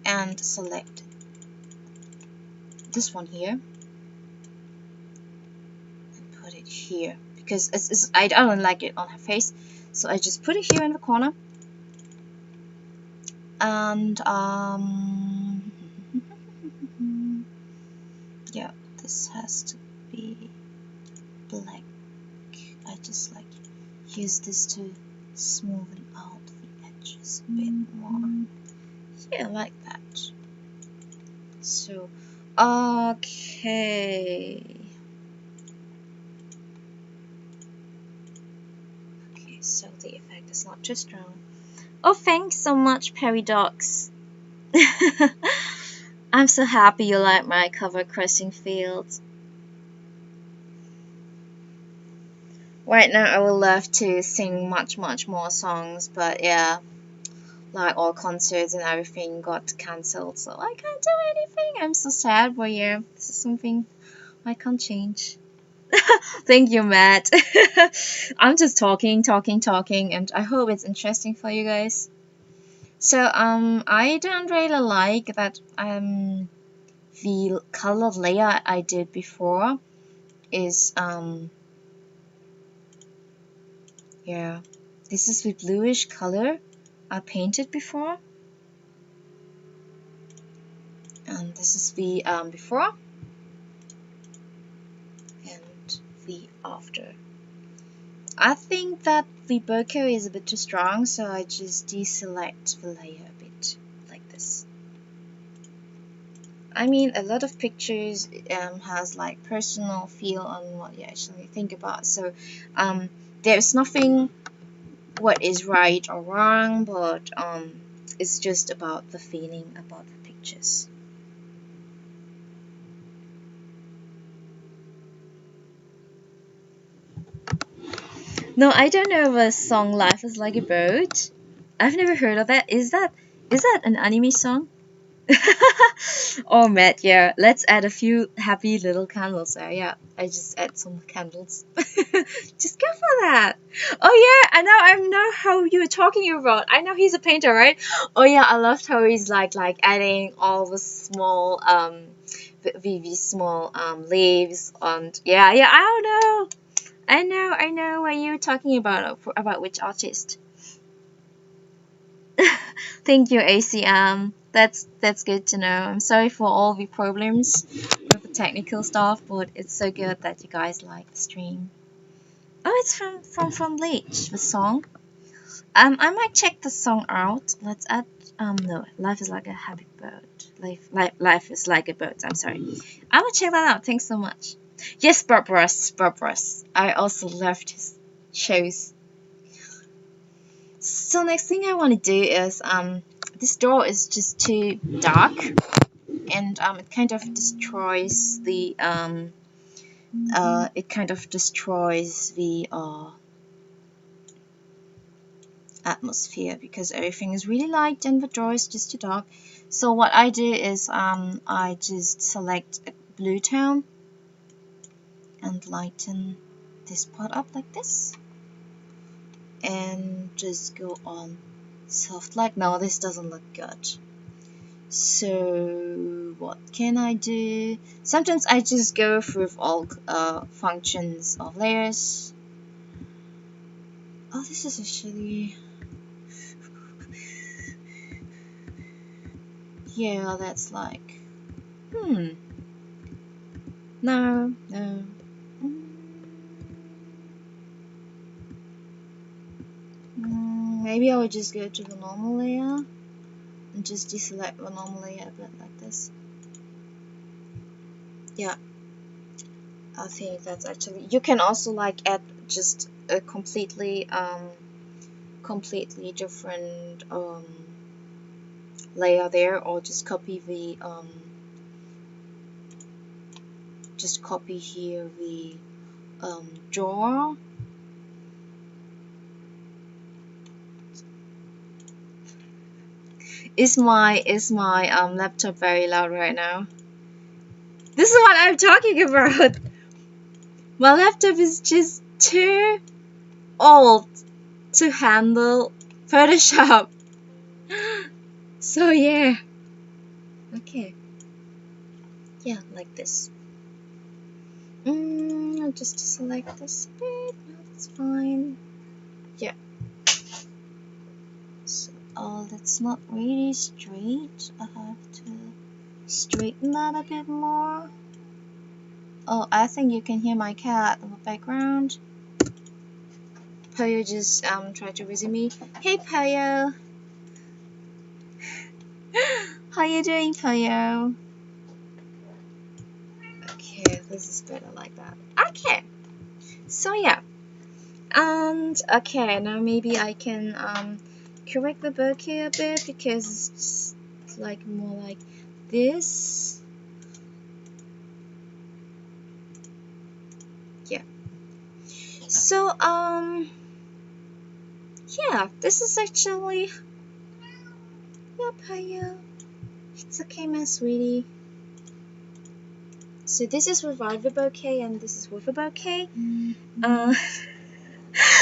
and select this one here and put it here, because I don't like it on her face, so I just put it here in the corner. And yeah, this has to be black. I just like use this to smoothen out the edges a bit more. Yeah, like that. So okay, so the effect is not too strong. Oh, thanks so much, Peridox. I'm so happy you like my cover crossing fields. Right now I would love to sing much more songs, but yeah, like all concerts and everything got cancelled, so I can't do anything. I'm so sad, but yeah, this is something I can't change. Thank you, Matt. I'm just talking, and I hope it's interesting for you guys. So I don't really like that the color layer I did before is yeah, this is the bluish color I painted before, and this is the before and the after. I think that the bokeh is a bit too strong, so I just deselect the layer a bit like this. I mean, a lot of pictures has like personal feel on what you actually think about, so there's nothing what is right or wrong, but it's just about the feeling about the pictures. No, I don't know the song Life is Like a Boat. I've never heard of that. Is that an anime song? Oh, Matt, yeah. Let's add a few happy little candles there. Yeah, I just add some candles. Just go for that. Oh yeah, I know how you were talking about. I know he's a painter, right? Oh yeah, I loved how he's like adding all the small the small leaves, and yeah, I don't know. I know what you're talking about which artist. Thank you, ACM. That's good to know. I'm sorry for all the problems with the technical stuff, but it's so good that you guys like the stream. Oh, it's from Bleach, the song. I might check the song out. Let's add no, life is like a happy bird. Life is like a bird. I'm sorry. I will check that out. Thanks so much. Yes, Bob Ross. Bob Ross. I also loved his shows. So next thing I want to do is this door is just too dark, and it kind of destroys the atmosphere because everything is really light and the door is just too dark. So what I do is I just select a blue tone and lighten this part up like this, and just go on soft light. No, this doesn't look good. So what can I do? Sometimes I just go through all functions of layers. Oh, this is actually, yeah, that's like, no. Maybe I would just go to the normal layer and just deselect the normal layer a bit like this. Yeah, I think that's actually, you can also like add just a completely different layer there, or just copy the here the drawer. Is my laptop very loud right now? This is what I'm talking about. My laptop is just too old to handle Photoshop. So yeah. Okay. Yeah, like this. I'll just select this bit. No, that's fine. Yeah. So, oh, that's not really straight. I have to straighten that a bit more. Oh, I think you can hear my cat in the background. Poyo just tried to visit me. Hey Poyo! How you doing, Poyo? Okay, this is better like that. Okay, so yeah, and okay, now maybe I can correct the bokeh a bit because it's just like more like this. Yeah. So yeah, this is actually, yeah, Poyo. It's okay, my sweetie. So this is without the bokeh and this is with a bokeh.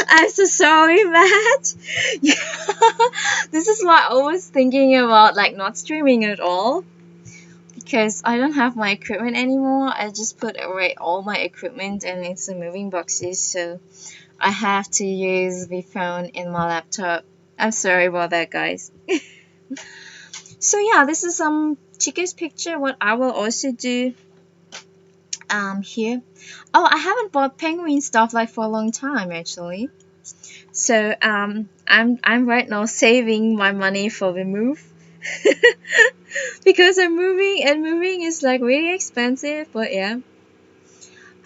I'm so sorry, Matt. Yeah. This is why I was thinking about like not streaming at all, because I don't have my equipment anymore. I just put away all my equipment and it's in moving boxes, so I have to use the phone in my laptop. I'm sorry about that, guys. So yeah, this is Chiko's picture. What I will also do here. Oh, I haven't bought penguin stuff like for a long time actually. So I'm right now saving my money for the move. Because I'm moving and moving is like really expensive, but yeah.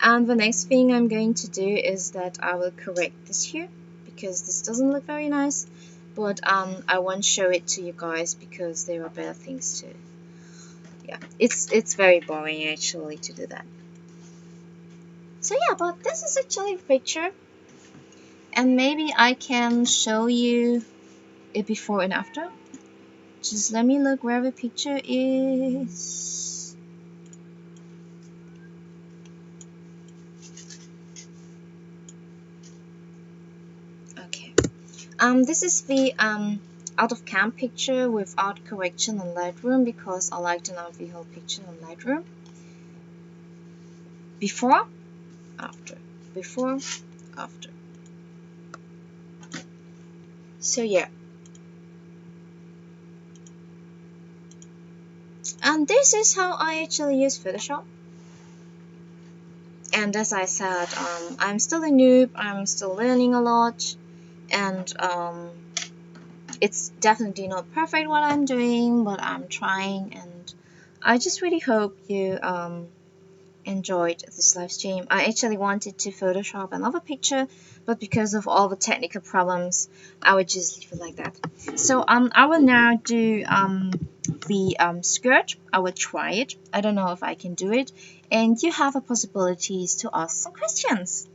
And the next thing I'm going to do is that I will correct this here because this doesn't look very nice, but I won't show it to you guys because there are better things to, yeah, it's very boring actually to do that. So yeah, but this is actually a picture, and maybe I can show you it before and after. Just let me look where the picture is. Okay. This is the out of cam picture without correction on Lightroom because I like to know the whole picture on Lightroom. Before, after. Before, after. So yeah. And this is how I actually use Photoshop. And as I said, I'm still a noob, I'm still learning a lot, and it's definitely not perfect what I'm doing, but I'm trying, and I just really hope you enjoyed this live stream. I actually wanted to Photoshop another picture, but because of all the technical problems, I would just leave it like that. So I will now do the skirt. I will try it. I don't know if I can do it, and you have a possibilities to ask some questions.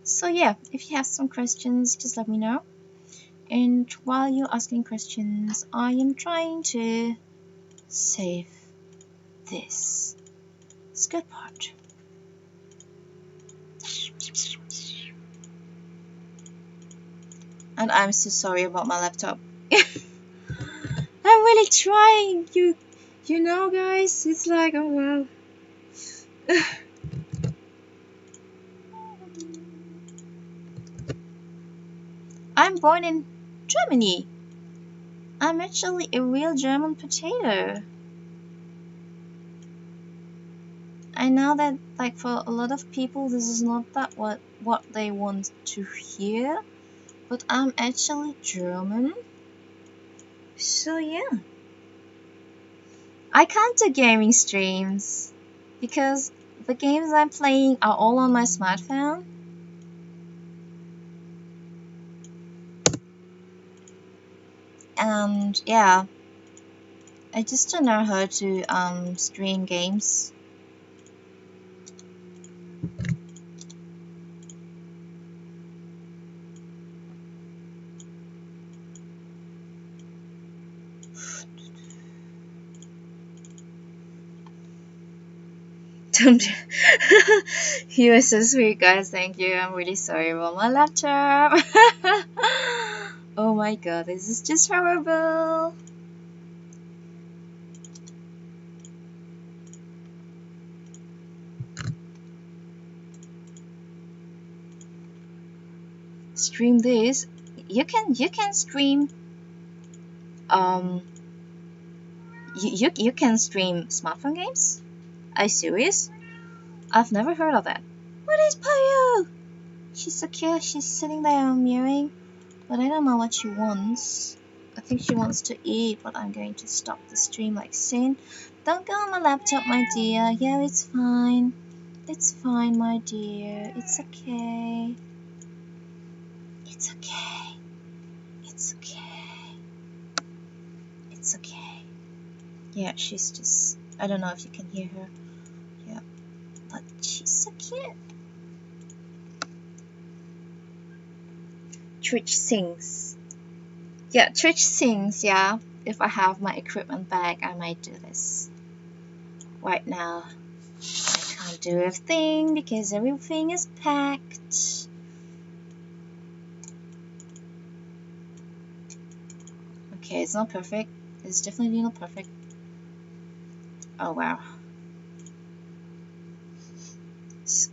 So yeah, if you have some questions, just let me know. And while you're asking questions, I am trying to save this skirt part. And I'm so sorry about my laptop. I'm really trying. You know, guys, it's like, oh wow. I'm born in Germany. I'm actually a real German potato. I know that, like, for a lot of people, this is not that what they want to hear, but I'm actually German. So yeah, I can't do gaming streams because the games I'm playing are all on my smartphone. And yeah, I just don't know how to stream games. You are so sweet, guys. Thank you. I'm really sorry about my laptop. Oh my god, this is just horrible. Stream this. You can stream you can stream smartphone games? Are you serious? I've never heard of that. What is Payu? She's so cute. She's sitting there mewing, but I don't know what she wants. I think she wants to eat, but I'm going to stop the stream like soon. Don't go on my laptop, my dear. Yeah, it's fine. It's fine, my dear. It's okay. It's okay. It's okay. It's okay. Yeah, she's just... I don't know if you can hear her. Yeah, but she's so cute. Twitch sings. Yeah, Twitch sings, yeah. If I have my equipment back, I might do this. Right now, I can't do everything because everything is packed. Okay, it's not perfect. It's definitely not perfect. Oh wow.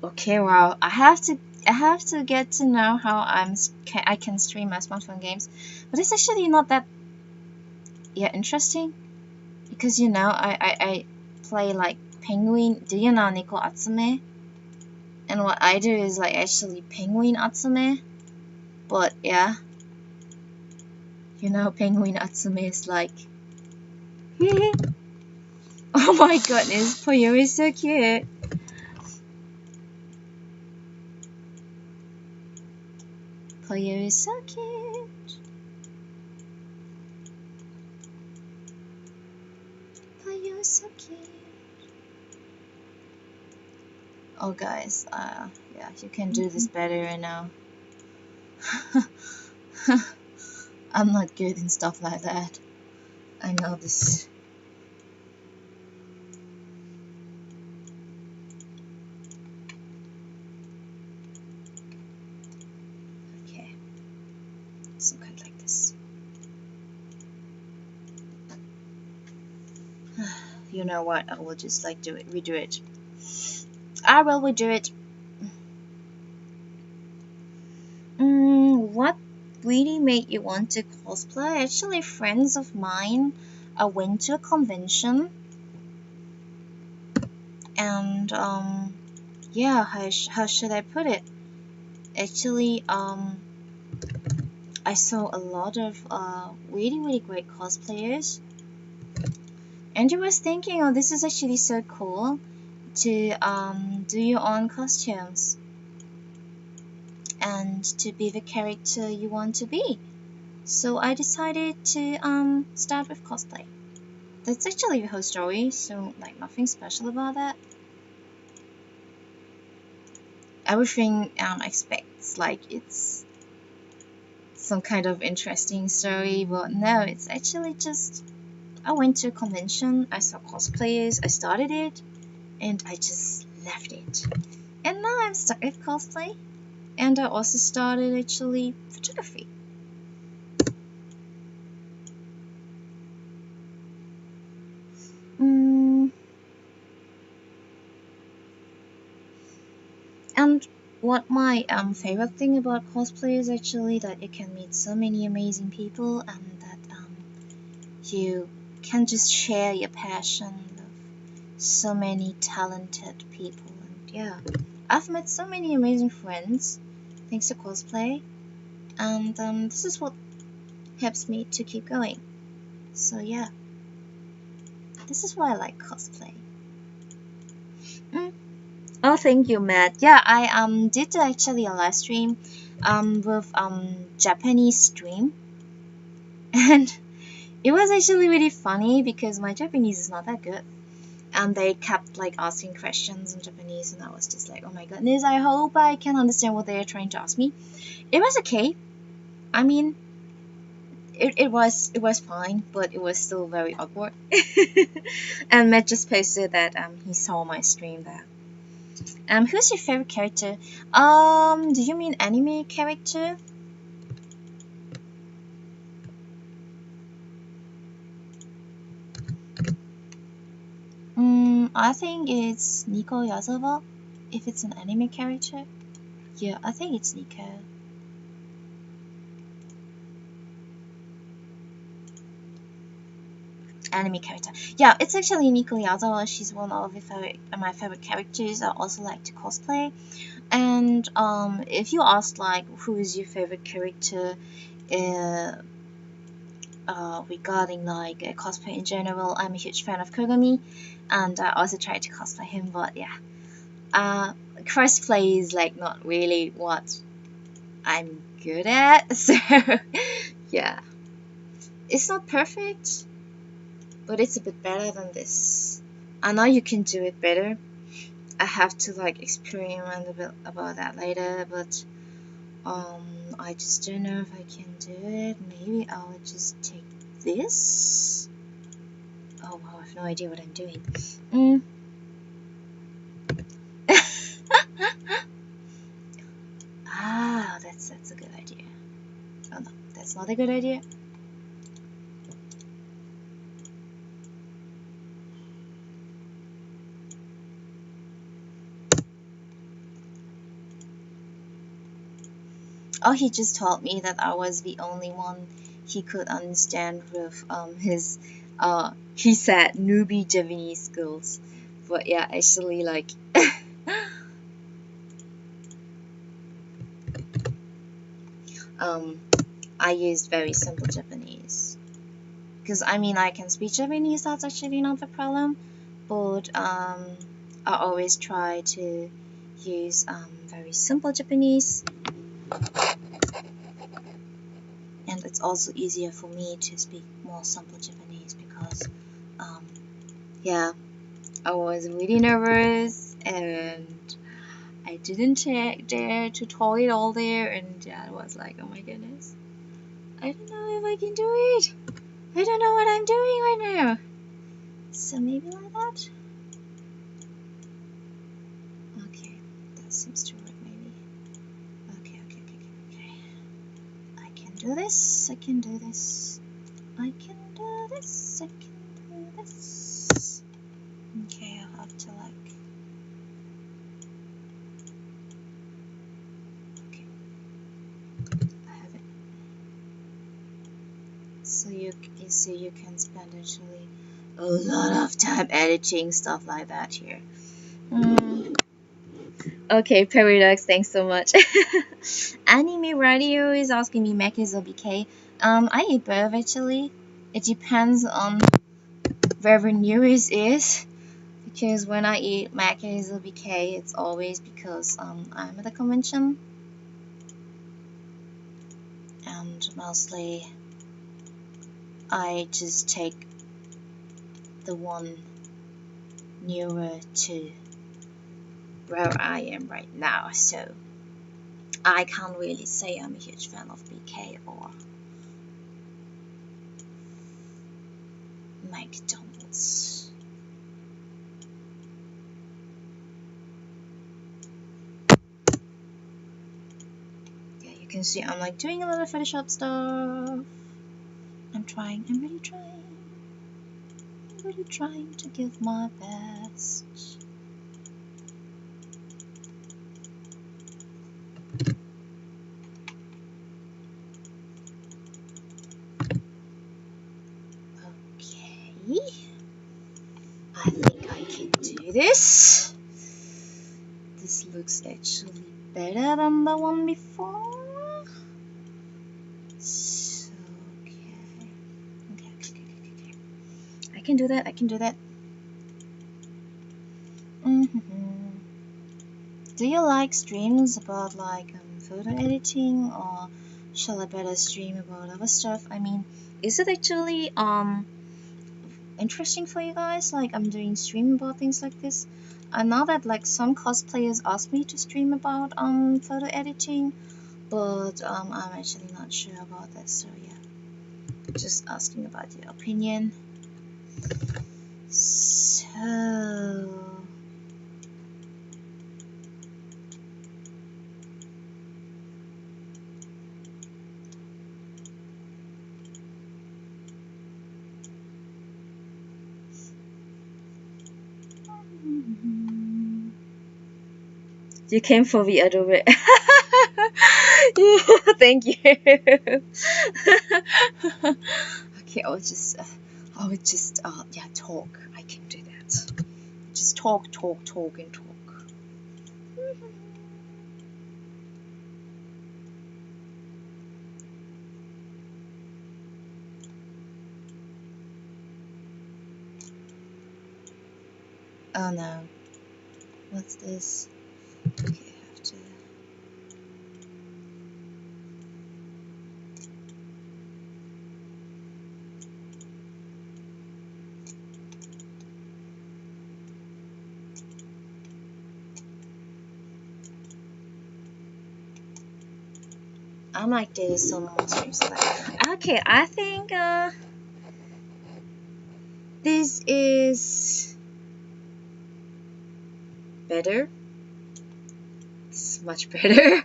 Okay, wow. I have to get to know how I can stream my smartphone games, but it's actually not that interesting because I play like penguin. Do you know Nico Atsume? And what I do is like actually penguin Atsume, but yeah, penguin Atsume is like. Oh my goodness, Poyo is so cute. Poyo is so cute. Poyo is so cute. Oh guys, yeah, you can do this better right now. I'm not good in stuff like that. I know this. Okay, some kind like this. You know what? I will just like redo it. I will redo it. What really made you want to cosplay? Actually, friends of mine, I went to a convention, and yeah, how should I put it? Actually, I saw a lot of really great cosplayers, and I was thinking, oh, this is actually so cool to do your own costumes and to be the character you want to be. So I decided to start with cosplay. That's actually the whole story, so like nothing special about that. Everything expects like it's some kind of interesting story, but no, it's actually just I went to a convention, I saw cosplayers, I started it, and I just left it. And now I'm stuck with cosplay, and I also started actually photography. And what my favorite thing about cosplay is actually that you can meet so many amazing people, and that you can just share your passion with so many talented people. And yeah, I've met so many amazing friends thanks to cosplay, and this is what helps me to keep going. So yeah, this is why I like cosplay. Oh, thank you, Matt. Yeah, I did actually a live stream with Japanese stream, and it was actually really funny because my Japanese is not that good, and they kept like asking questions in Japanese, and I was just like, oh my goodness, I hope I can understand what they are trying to ask me. It was okay. I mean, it was fine, but it was still very awkward. And Matt just posted that he saw my stream there. Who's your favorite character? Do you mean anime character? I think it's Nico Yazawa, if it's an anime character. Yeah, I think it's Nico. Anime character. Yeah, it's actually Nico Yazawa. She's one of my favorite characters. I also like to cosplay. And if you ask like who is your favorite character, regarding like cosplay in general, I'm a huge fan of Kogami, and I also try to cosplay him. But yeah, cosplay is like not really what I'm good at. So yeah, it's not perfect, but it's a bit better than this. I know you can do it better. I have to like experiment a bit about that later, but I just don't know if I can do it. Maybe I'll just take this. Oh wow, I have no idea what I'm doing. Ah, that's a good idea. Oh no, that's not a good idea. Oh, he just told me that I was the only one he could understand with his he said newbie Japanese skills. But yeah, actually like I used very simple Japanese. Because I mean I can speak Japanese, that's actually not the problem. But I always try to use very simple Japanese. And it's also easier for me to speak more simple Japanese because yeah, I was really nervous and I didn't dare to talk it all there, and yeah, I was like, oh my goodness, I don't know if I can do it. I don't know what I'm doing right now. So maybe like that. Okay, that seems to work maybe. Okay. I can do this. I can do this. I can do this. I can do this. Okay, I'll have to like. Okay, I have it. So you can spend actually a lot of time editing stuff like that here. Okay, Paradox, thanks so much. Anime Radio is asking me Mac's or BK. I eat both actually. It depends on wherever news is. Because when I eat Mac's or BK, it's always because I'm at a convention. And mostly I just take the one nearer to where I am right now, so I can't really say I'm a huge fan of BK or McDonald's. Yeah, you can see I'm like doing a lot of Photoshop stuff. I'm really trying to give my best. Okay, I think I can do this. This looks actually better than the one before. So, okay. I can do that. Do you like streams about like photo editing, or shall I better stream about other stuff? I mean, is it actually interesting for you guys? Like I'm doing stream about things like this. I know that like some cosplayers ask me to stream about photo editing, but I'm actually not sure about that. So yeah, just asking about your opinion. So. You came for the Adobe. Yeah, thank you. Okay, I would just yeah, talk. I can do that. Just talk, and talk. Oh no. What's this? Okay, I have to. I might do some more streams of that. Okay, I think this is better. It's much better.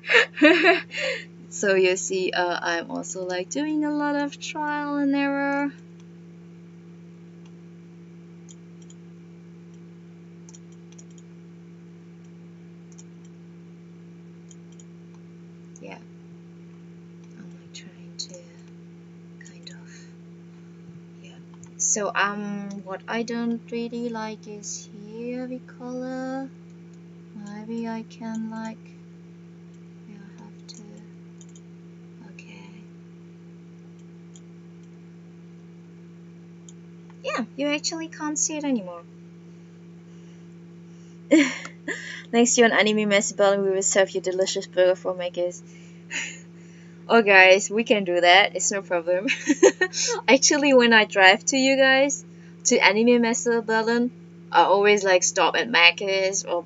So you see, I'm also like doing a lot of trial and error. Yeah, I'm like trying to kind of, yeah. So what I don't really like is here the color. Maybe I can like, yeah, I have to. Okay. Yeah, you actually can't see it anymore. Next year on Anime Festival, we will serve you delicious burger for makers. Oh guys, we can do that. It's no problem. Actually, when I drive to you guys to Anime Festival Berlin, I always like stop at Mac's or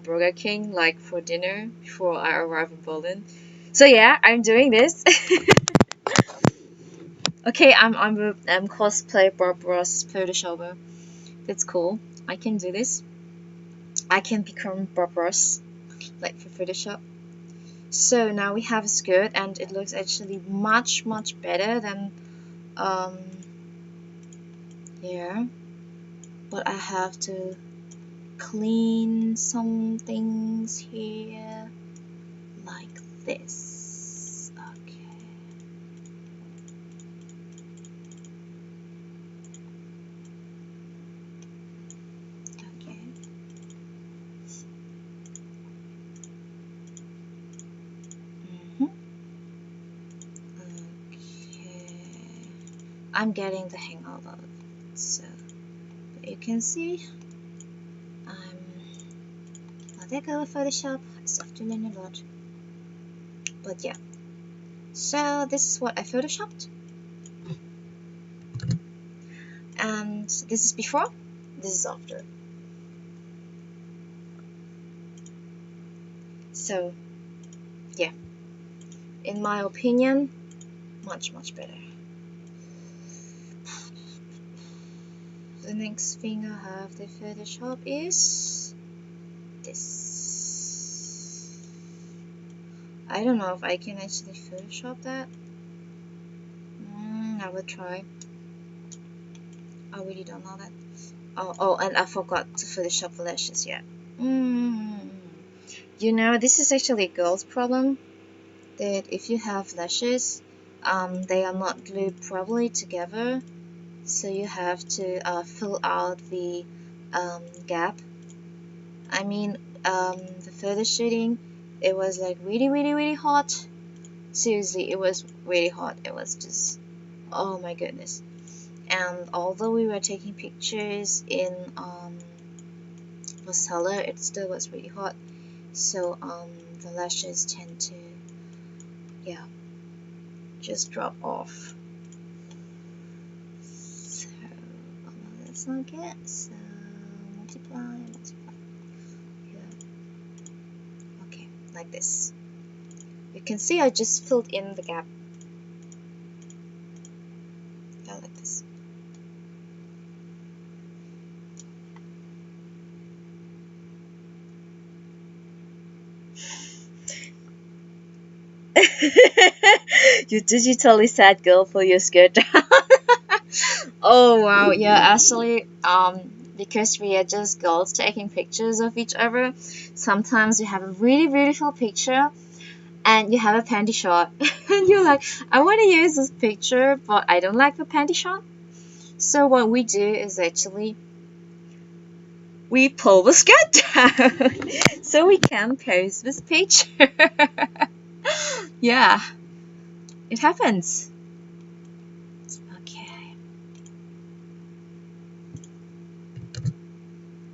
Burger King like for dinner before I arrive in Berlin. So yeah, I'm doing this. Okay, I'm cosplay Bob Ross Photoshoper. That's cool. I can do this. I can become Bob Ross like for Photoshop. So now we have a skirt, and it looks actually much better than yeah. But I have to clean some things here like this. Okay. Okay. I'm getting the hang of it. So you can see I'm not that good with Photoshop. I still have to learn a lot. But yeah. So this is what I photoshopped. And this is before, this is after. So yeah, in my opinion, much better. The next thing I have to Photoshop is this. I don't know if I can actually Photoshop that. I will try. I really don't know that. Oh, and I forgot to Photoshop the lashes yet. You know, this is actually a girl's problem. That if you have lashes, they are not glued properly together. So you have to fill out the gap. I mean, the photo shooting, it was like really hot. Seriously, it was really hot. It was just, oh my goodness. And although we were taking pictures in the cellar, it still was really hot. So the lashes tend to, yeah, just drop off. So let's look at, so multiply. Yeah. Okay, like this. You can see I just filled in the gap. Yeah, like this. You digitally sad girl, pull your skirt down. Oh wow, yeah, actually, because we are just girls taking pictures of each other, sometimes you have a really beautiful picture and you have a panty shot. And you're like, I want to use this picture, but I don't like the panty shot. So what we do is actually we pull the skirt down so we can post this picture. Yeah, it happens. Okay.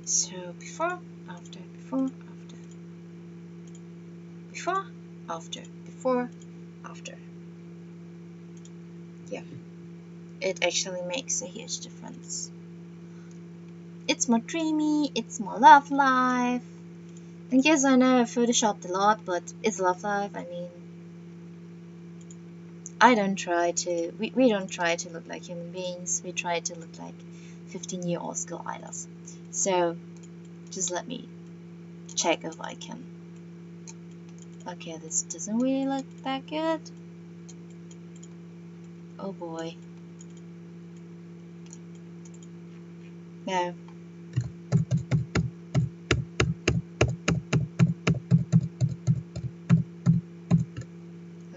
So before, after, before, after. Before, after, before, after. Yeah, it actually makes a huge difference. It's more dreamy, it's more love life. And yes, I know I've photoshopped a lot, but it's love life. I mean, we don't try to look like human beings. We try to look like 15-year-old school idols. So just let me check if I can. Okay, this doesn't really look that good. Oh boy. No.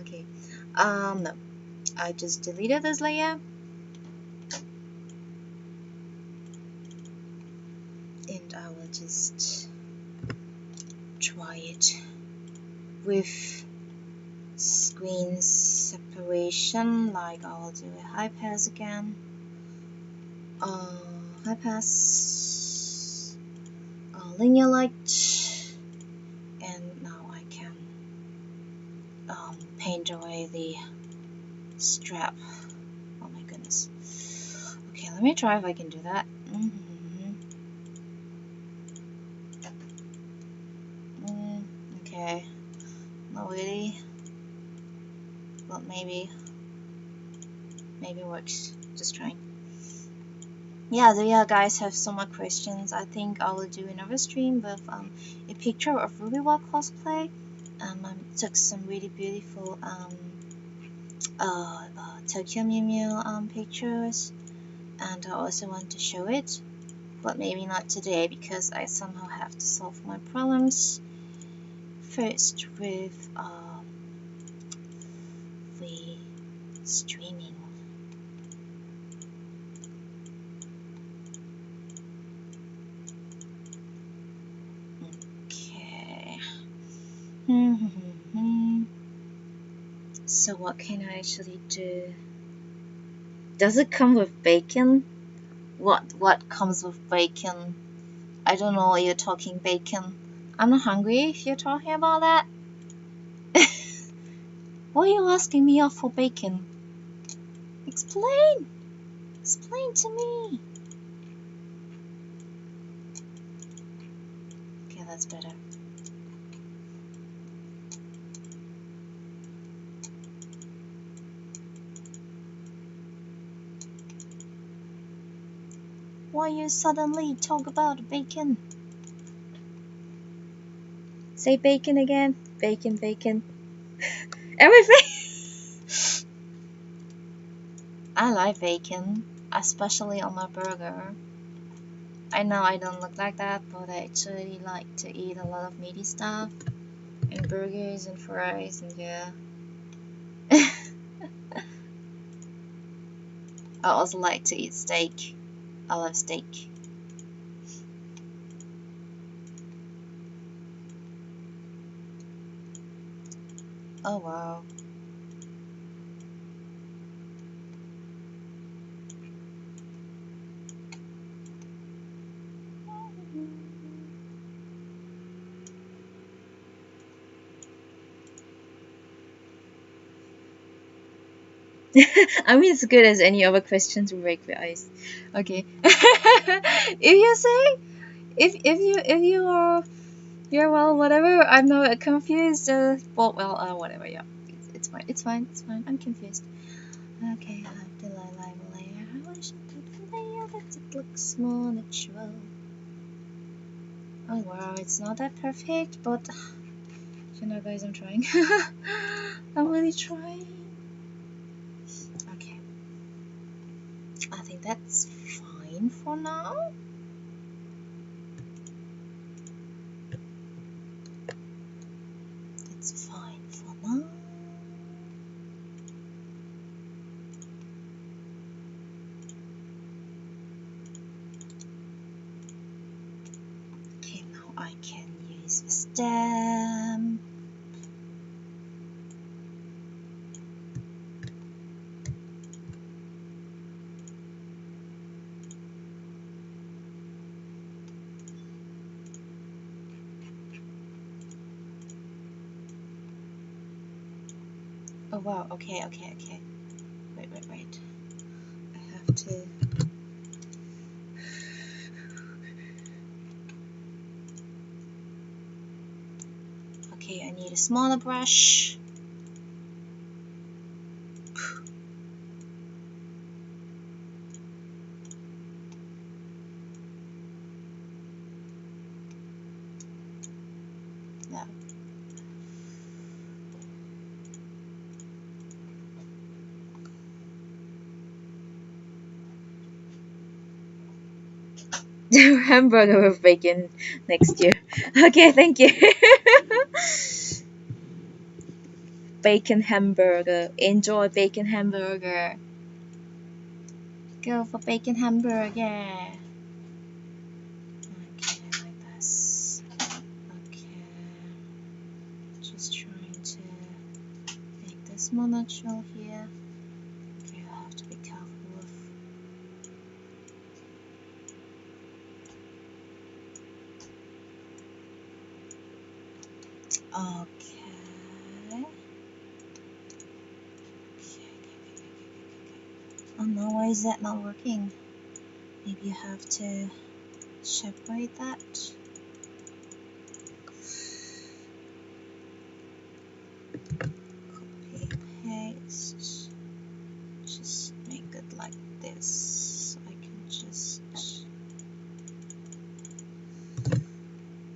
Okay. No. I just deleted this layer. And I will just try it with screen separation, like I will do a high pass again. High pass, linear light, and now I can paint away the strap. Oh my goodness. Okay, let me try if I can do that. Okay, not really, but maybe works. Just trying. Yeah, do you guys have some more questions? I think I will do another stream with a picture of Rubyrelle cosplay. I took some really beautiful Tokyo Mew Mew pictures, and I also want to show it, but maybe not today because I somehow have to solve my problems first with the streaming. Okay. So what can I actually do? Does it come with bacon? What comes with bacon? I don't know why you're talking bacon. I'm not hungry if you're talking about that. Why are you asking me off for bacon? Explain! Explain to me! Okay, that's better. Why you suddenly talk about bacon? Say bacon again. Bacon, bacon. Everything! I like bacon, especially on my burger. I know I don't look like that, but I actually like to eat a lot of meaty stuff. And burgers and fries and yeah. I also like to eat steak. I love steak. Oh wow. I mean, it's good as any other question to break the ice. Okay. If you say, if you are, yeah, well, whatever. I'm not confused. Whatever. Yeah, it's fine. It's fine. It's fine. I'm confused. Okay, I have the live layer. How I should put the layer that it looks more natural. Oh wow, it's not that perfect, but you know, guys, I'm trying. I'm really trying. Okay, I think that's fine for now. That's fine for now. Okay, now I can use the stem. Oh wow, okay. Wait. I have to... Okay, I need a smaller brush. No. Hamburger with bacon next year. Okay, thank you. Bacon hamburger. Enjoy bacon hamburger. Go for bacon hamburger. Okay, like this. Okay. Just trying to make this more natural here. Okay, I have to be careful with... Okay. Oh no, why is that not working? Maybe you have to separate that. Copy, paste. Just make it like this. I can just...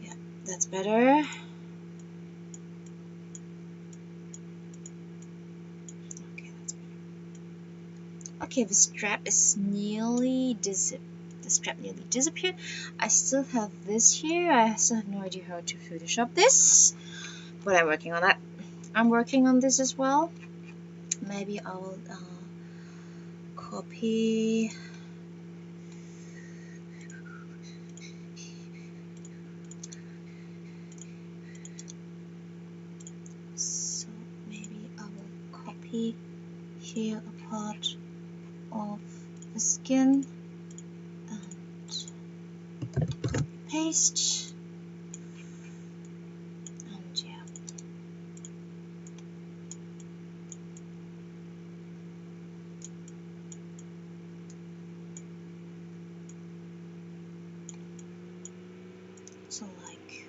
Yeah, that's better. Okay, that's better. Okay, the strap nearly disappeared. I still have this here. I still have no idea how to Photoshop this, but I'm working on that. I'm working on this as well. Maybe I will copy. So maybe I will copy here a part of the skin and paste. And yeah. So like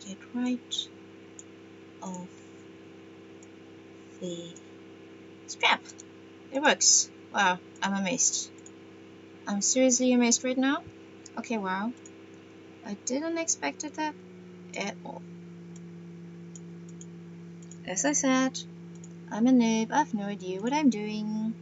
get right of the strap. It works. Wow, I'm amazed. I'm seriously amazed right now. Okay, wow. I didn't expect that at all. As I said, I'm a noob. I have no idea what I'm doing.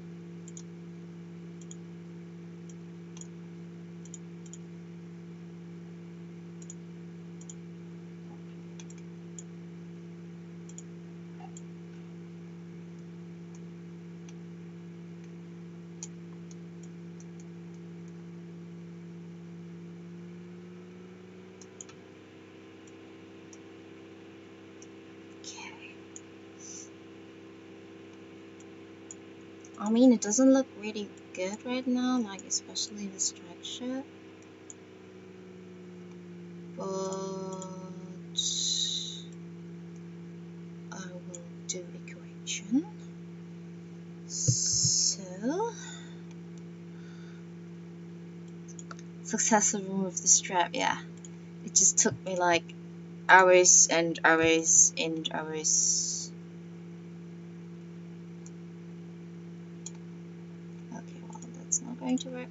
Okay. I mean, it doesn't look really good right now, like especially the structure. But I will do a correction. So successfully remove the strap. Yeah, it just took me like hours and hours and hours. Okay, well, that's not going to work.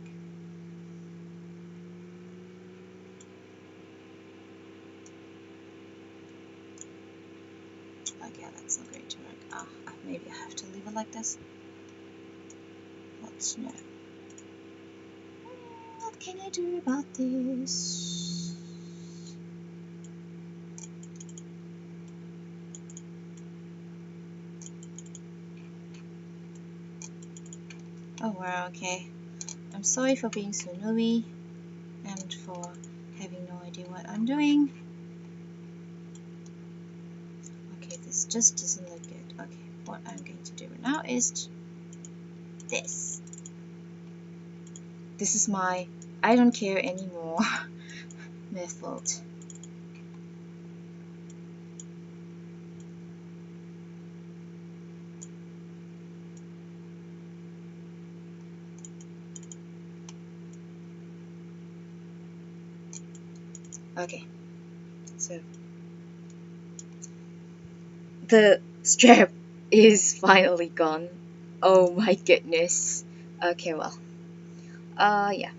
Okay, that's not going to work. Maybe I have to leave it like this. What's no? What can I do about this? Oh wow, okay. I'm sorry for being so nooby and for having no idea what I'm doing. Okay, this just doesn't look good. Okay, what I'm going to do now is this. This is my I don't care anymore method. Okay, so the strap is finally gone. Oh my goodness. Okay, well, yeah.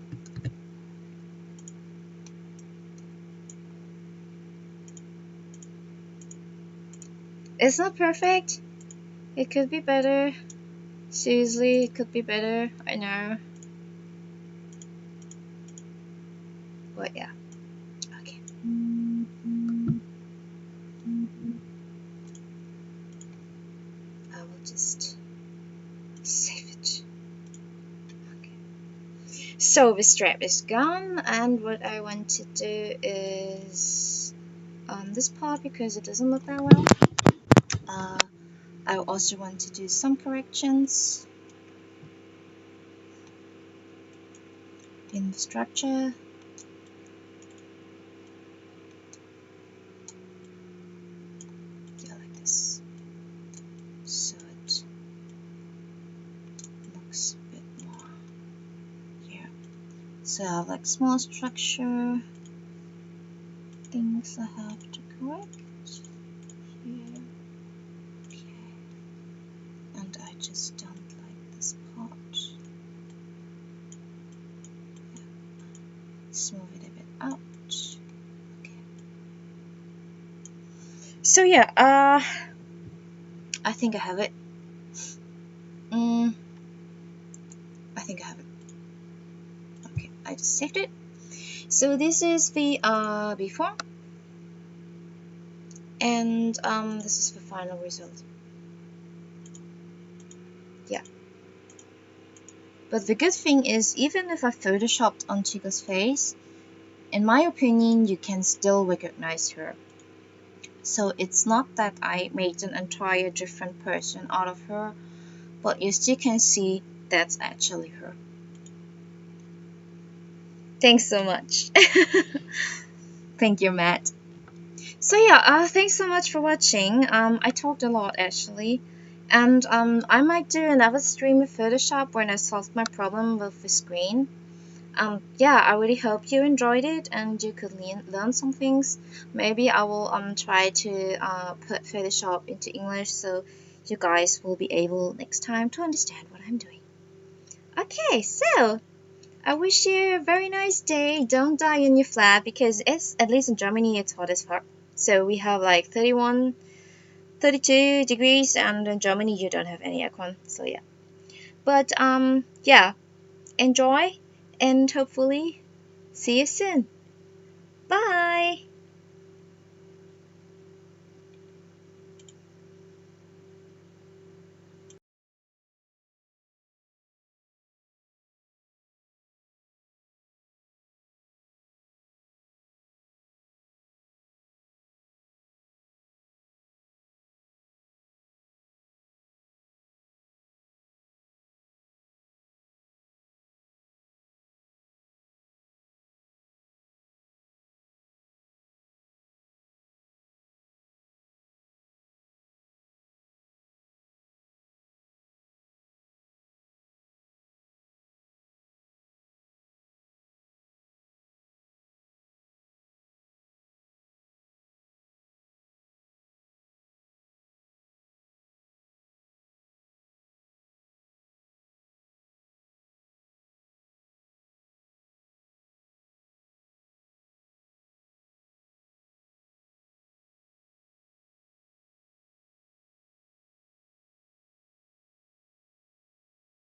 It's not perfect. It could be better. Seriously, it could be better. I know. But yeah. Okay. I will just save it. Okay. So the strap is gone, and what I want to do is on this part, because it doesn't look that well. I also want to do some corrections in the structure. Yeah, like this. So it looks a bit more here. So I have like small structure things I have to correct here. Okay. And I just don't like this part. Yeah. Smooth it a bit out. Okay. So yeah, I think I have it. I think I have it. Okay, I just saved it. So this is the before, and this is the final result. Yeah. But the good thing is, even if I photoshopped on Chiko's face, in my opinion, you can still recognize her. So it's not that I made an entire different person out of her, but you still can see that's actually her. Thanks so much. Thank you, Matt. So yeah, thanks so much for watching. I talked a lot actually, and I might do another stream with Photoshop when I solve my problem with the screen. Yeah, I really hope you enjoyed it and you could learn some things. Maybe I will try to put Photoshop into English so you guys will be able next time to understand what I'm doing. Okay, so I wish you a very nice day. Don't die in your flat because it's, at least in Germany, it's hot as fuck. So we have like 31, 32 degrees, and in Germany you don't have any aircon. So yeah. But yeah, enjoy and hopefully see you soon. Bye.